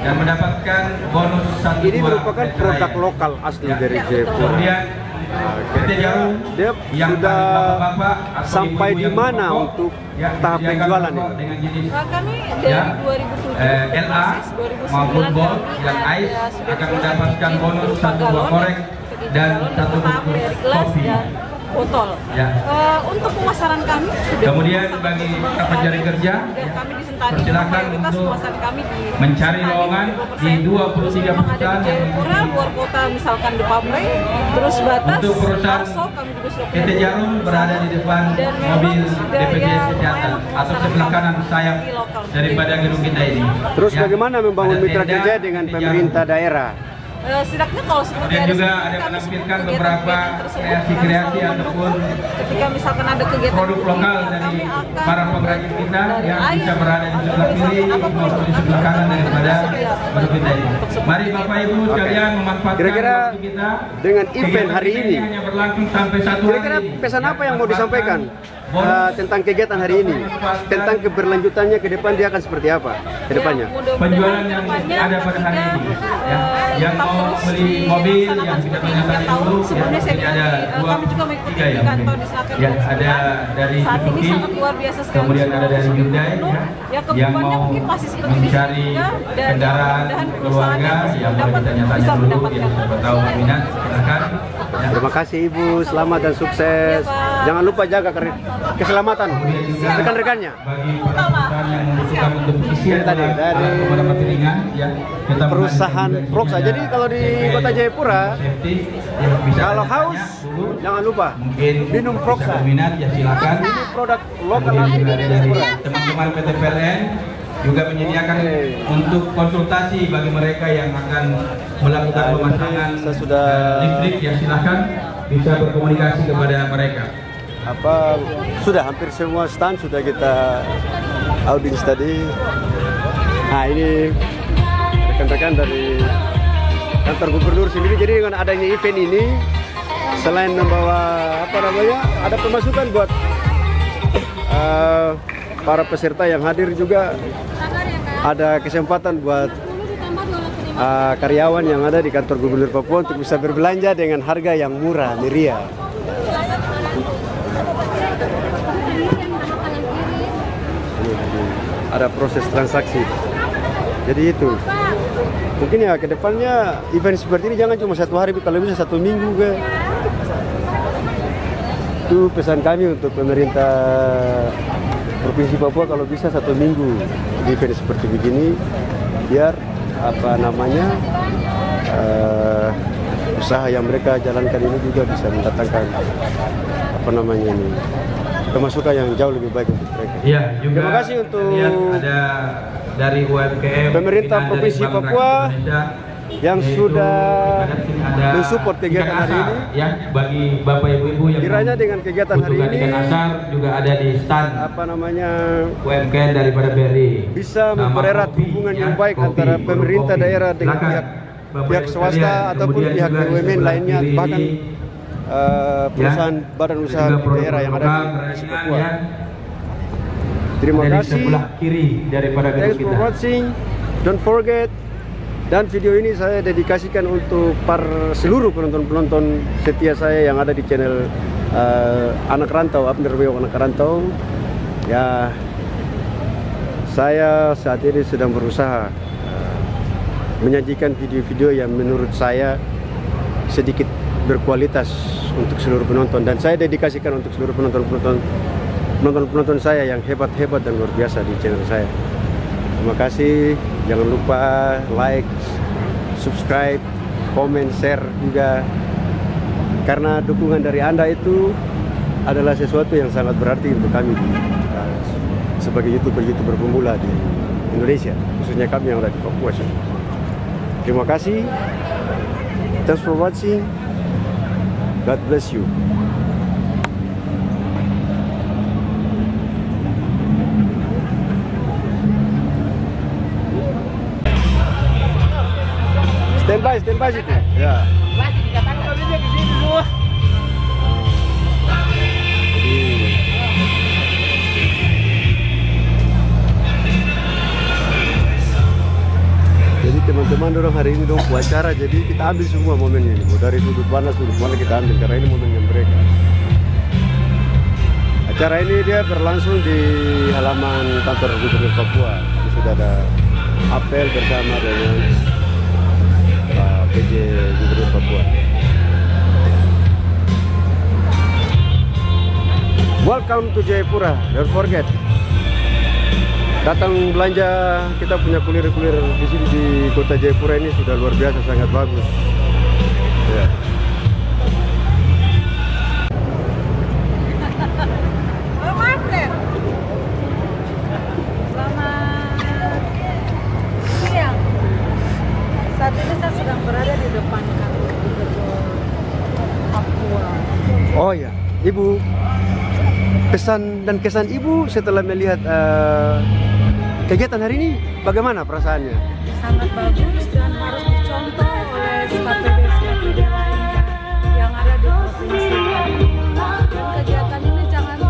dan mendapatkan bonus 1 ini merupakan produk lokal asli dari Jayapura. Kemudian dia sudah sampai di mana untuk tahap penjualan ini? Kami dari 2007 LA maupun Bolt yang ICE akan mendapatkan bonus 1 buah korek dan 1 bungkus kopi. Botol. Ya. Untuk pemasaran kami sudah. Kemudian bagi pencari kerja, kami di Sentani, persilakan untuk kami di mencari lowongan di 23 perusahaan Jayapura, luar kota misalkan di Pamre, terus Batas, untuk perusahaan PT Jarum berada di depan mobil BPJS Kesehatan atau sebelah kanan sayap daripada gedung kita ini. Terus bagaimana membangun mitra kerja dengan pemerintah daerah? Setidaknya kalau seperti dan juga ada menampilkan beberapa kreasi-kreasi ataupun ketika misalkan ada kegiatan produk lokal dari para pengrajin kita yang bisa berada di sebelah kiri maupun di sebelah kanan daripada gedung kita ini. Mari Bapak Ibu sekalian memanfaatkan waktu kita dengan event hari ini. Hanya berlangsung sampai 1 hari. Kira-kira pesan apa yang mau disampaikan tentang kegiatan hari ini? Tentang keberlanjutannya ke depan dia akan seperti apa ke depannya? Penjualan yang ada pada hari ini ya, yang mau beli mobil yang kita tanyakan dulu ya, ada 2, 3 ya mungkin. Ya, ada dari Suzuki, kemudian ada dari Hyundai ya, yang mau mencari kendaraan keluarga yang boleh ditanya-tanya dulu yang tahu minat, silakan. Ya. Terima kasih Ibu, selamat dan sukses. Jangan lupa jaga keselamatan rekan-rekannya. Bagi perusahaan yang membutuhkan untuk isian tadi dari perusahaan Proksa. Jadi kalau di Kota Jayapura, kalau haus jangan lupa minum Proksa. Minat ya silakan. Ini produk lokal dari teman-teman PTPLN juga menyediakan untuk konsultasi bagi mereka yang akan melakukan pemasangan listrik ya silakan bisa berkomunikasi kepada mereka. Sudah hampir semua stand sudah kita audiens tadi. Nah ini rekan-rekan dari kantor gubernur sendiri. Jadi dengan adanya event ini, selain membawa ada pemasukan buat para peserta yang hadir, juga ada kesempatan buat karyawan yang ada di kantor gubernur Papua untuk bisa berbelanja dengan harga yang murah meriah. Ada proses transaksi. Jadi itu mungkin ya kedepannya event seperti ini jangan cuma 1 hari, kalau bisa 1 minggu ke. Itu pesan kami untuk pemerintah Provinsi Papua, kalau bisa 1 minggu event seperti begini, biar usaha yang mereka jalankan ini juga bisa mendatangkan pemasukan yang jauh lebih baik untuk mereka. Iya, juga terima kasih untuk ada dari UMKM pemerintah Provinsi Papua yang sudah mensupport kegiatan hari ini. Ya, bagi Bapak Ibu yang kiranya dengan kegiatan hari ini juga ada di stand UMKM daripada BRI bisa mempererat hubungan yang baik antara pemerintah daerah dengan pihak swasta ataupun pihak BUMN lainnya, bahkan perusahaan badan usaha di daerah yang ada di Papua. Terima kasih. Thanks for watching. Don't forget. Dan video ini saya dedikasikan untuk seluruh penonton-penonton setia saya yang ada di channel Anak Rantau, Abner Beok Anak Rantau. Ya, saya saat ini sedang berusaha menyajikan video-video yang menurut saya sedikit berkualitas untuk seluruh penonton, dan saya dedikasikan untuk seluruh penonton saya yang hebat-hebat dan luar biasa di channel saya. Terima kasih, jangan lupa like, subscribe, komen, share juga, karena dukungan dari Anda itu adalah sesuatu yang sangat berarti untuk kami sebagai YouTuber pemula di Indonesia, khususnya kami yang ada di Papua. Terima kasih. Thanks for watching. God bless you. Stand by situ. Ya. Jadi teman-teman dorong hari ini dong acara, jadi kita ambil semua momennya ini, dari sudut mana kita ambil karena ini momennya mereka. Acara ini dia berlangsung di halaman kantor Gubernur Papua. Jadi sudah ada apel bersama dengan PJ Gubernur Papua. Welcome to Jayapura. Don't forget, datang belanja, kita punya kulir-kulir di sini di kota Jayapura ini sudah luar biasa, sangat bagus. Ya. Saat ini saya sedang berada di depan kantor Gubernur Papua. Oh ya, Ibu, pesan dan kesan Ibu setelah melihat kegiatan hari ini, bagaimana perasaannya? Sangat bagus dan harus dicontoh oleh SKPD lainnya yang ada di provinsi. Dan kegiatan ini jangan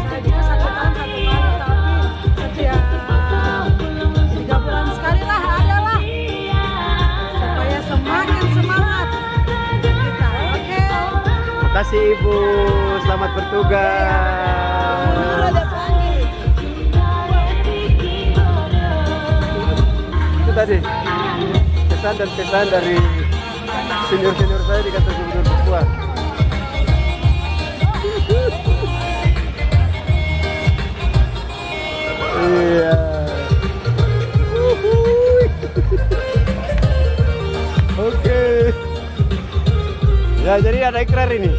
saja 1 tahun 1 kali, tapi setiap 3 bulan sekali lah adalah, supaya semakin semangat kita. Oke. Terima kasih Ibu, selamat bertugas. Itu tadi kesan dan pesan dari senior-senior saya di kantor Gubernur Papua. Iya. Oke. Ya, jadi ada ikrar ini.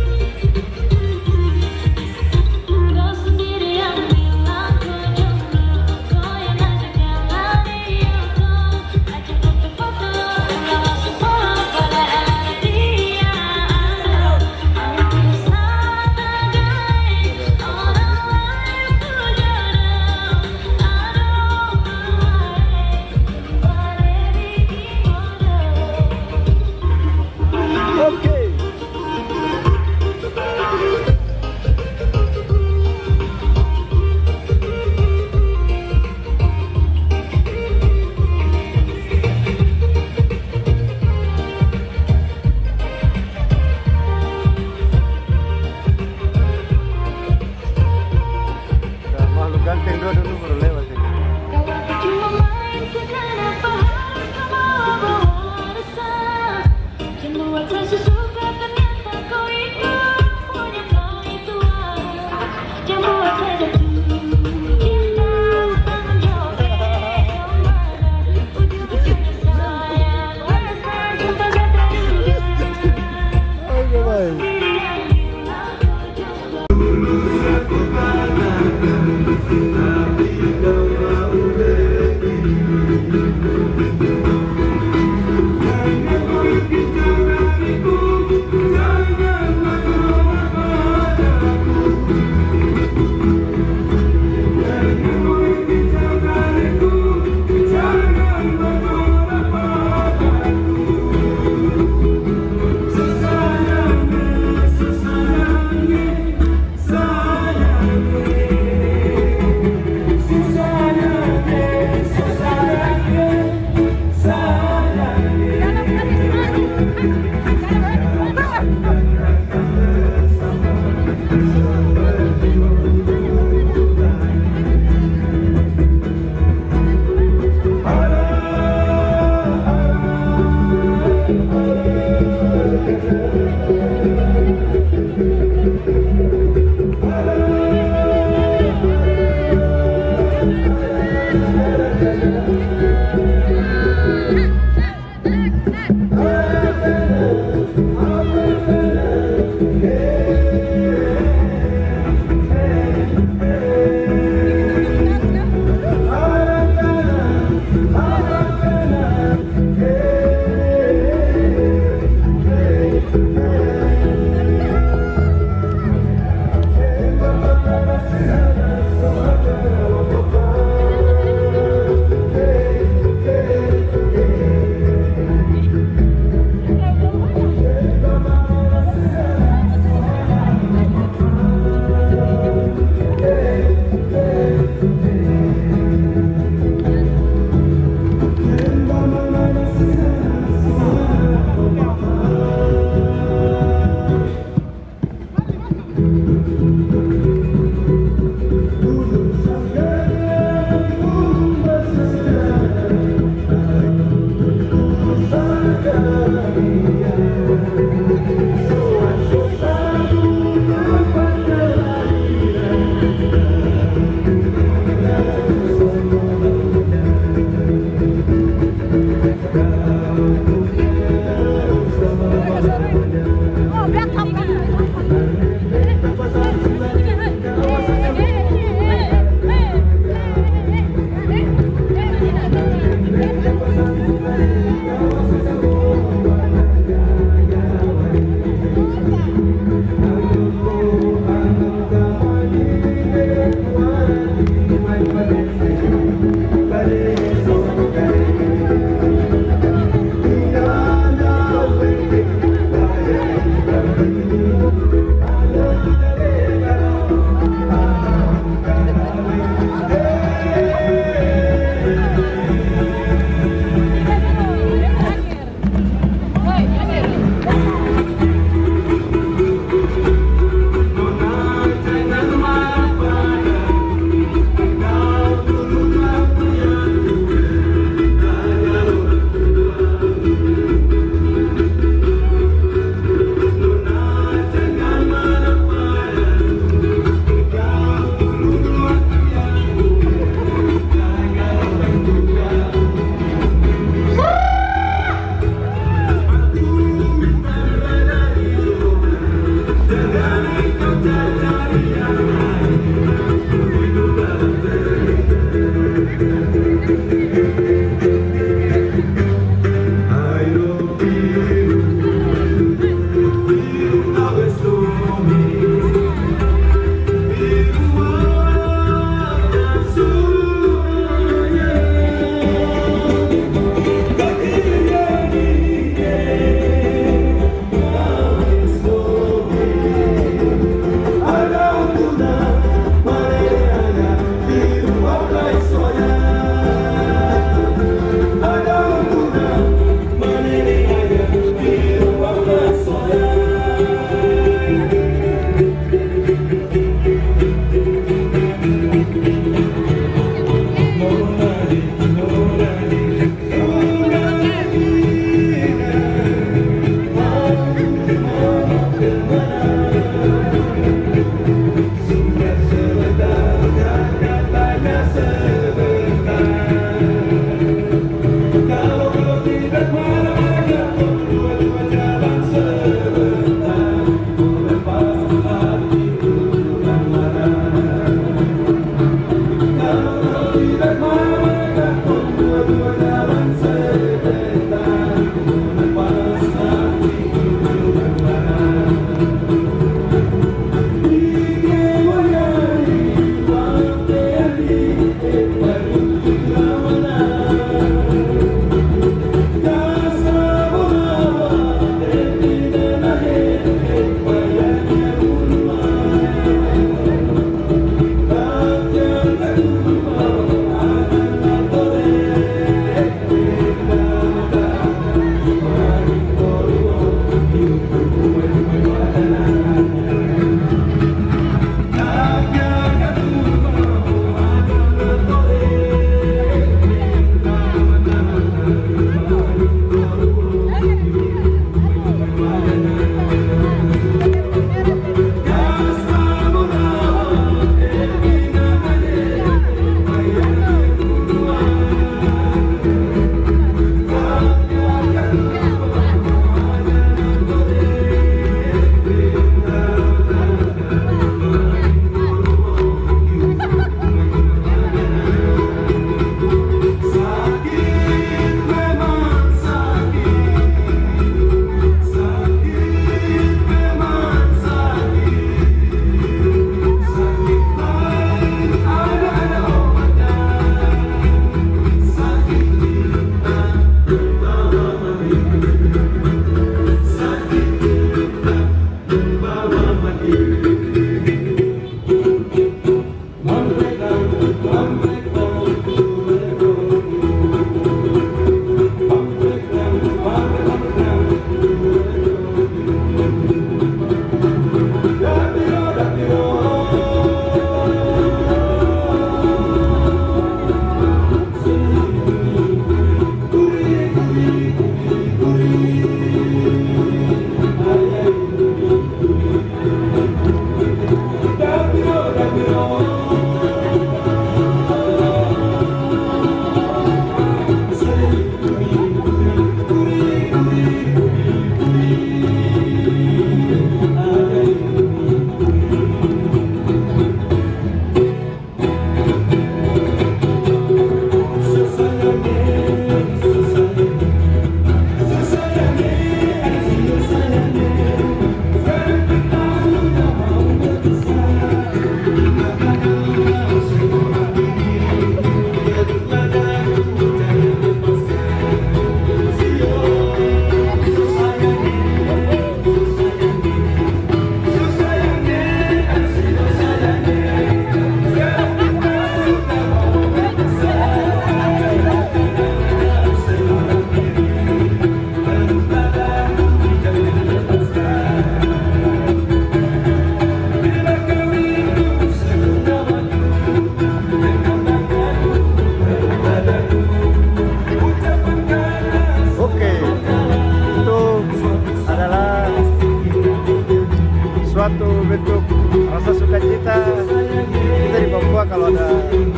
Suatu bentuk rasa sukacita kita di Papua kalau ada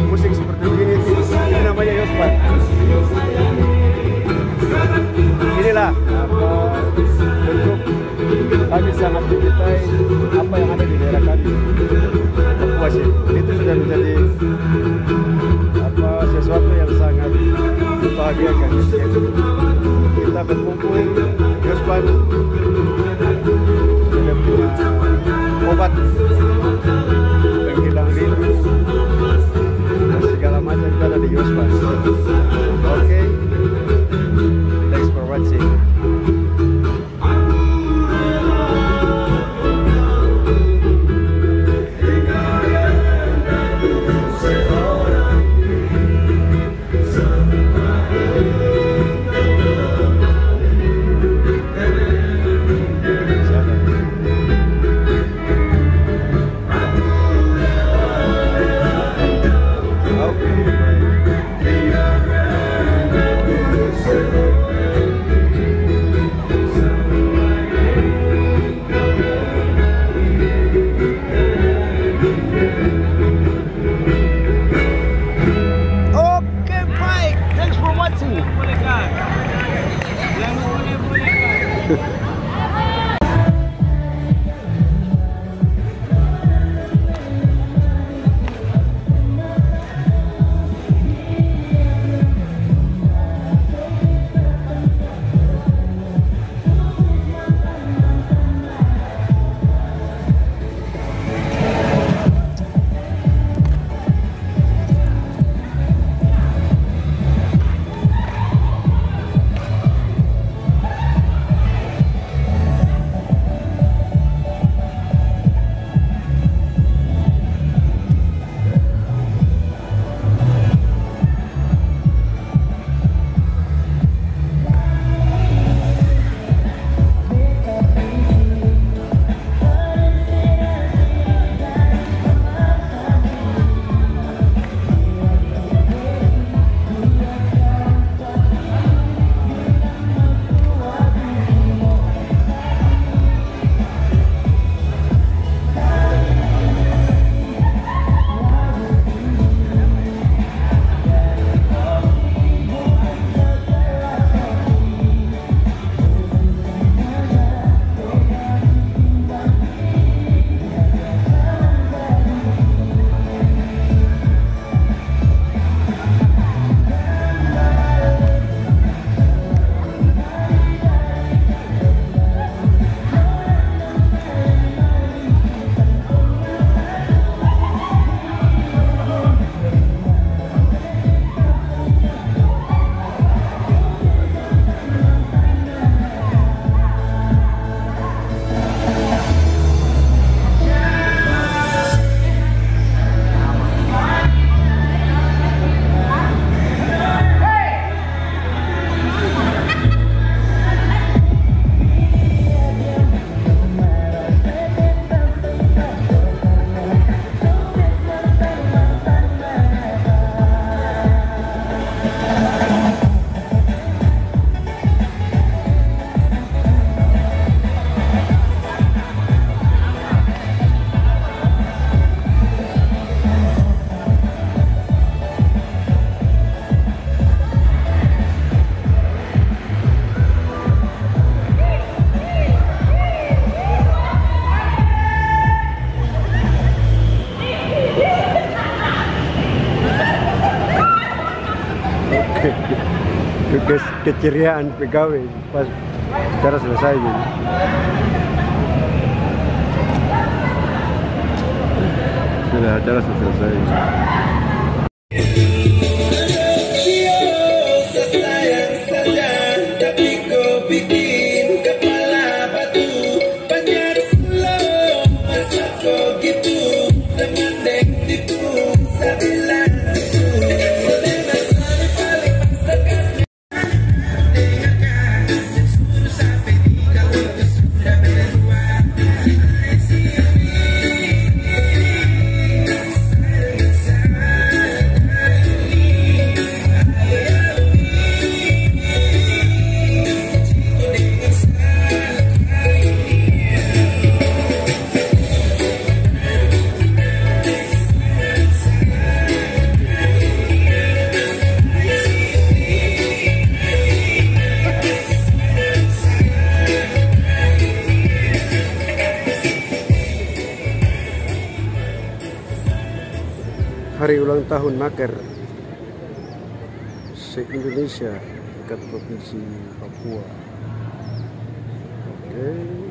musik seperti ini namanya Yospan. Inilah bentuk kami sangat mencintai apa yang ada di daerah kami, Papua sih. Itu sudah menjadi sesuatu yang sangat membahagiakan. Kita berkumpul Yospan sudah punya obat penghilang rindu dan segala macam itu ada di Yospan. Oke, thanks for watching. keceriaan pegawai pas acara selesai gitu. Sudah acara selesai. Hari ulang tahun Naker se-Indonesia tingkat provinsi Papua. Oke.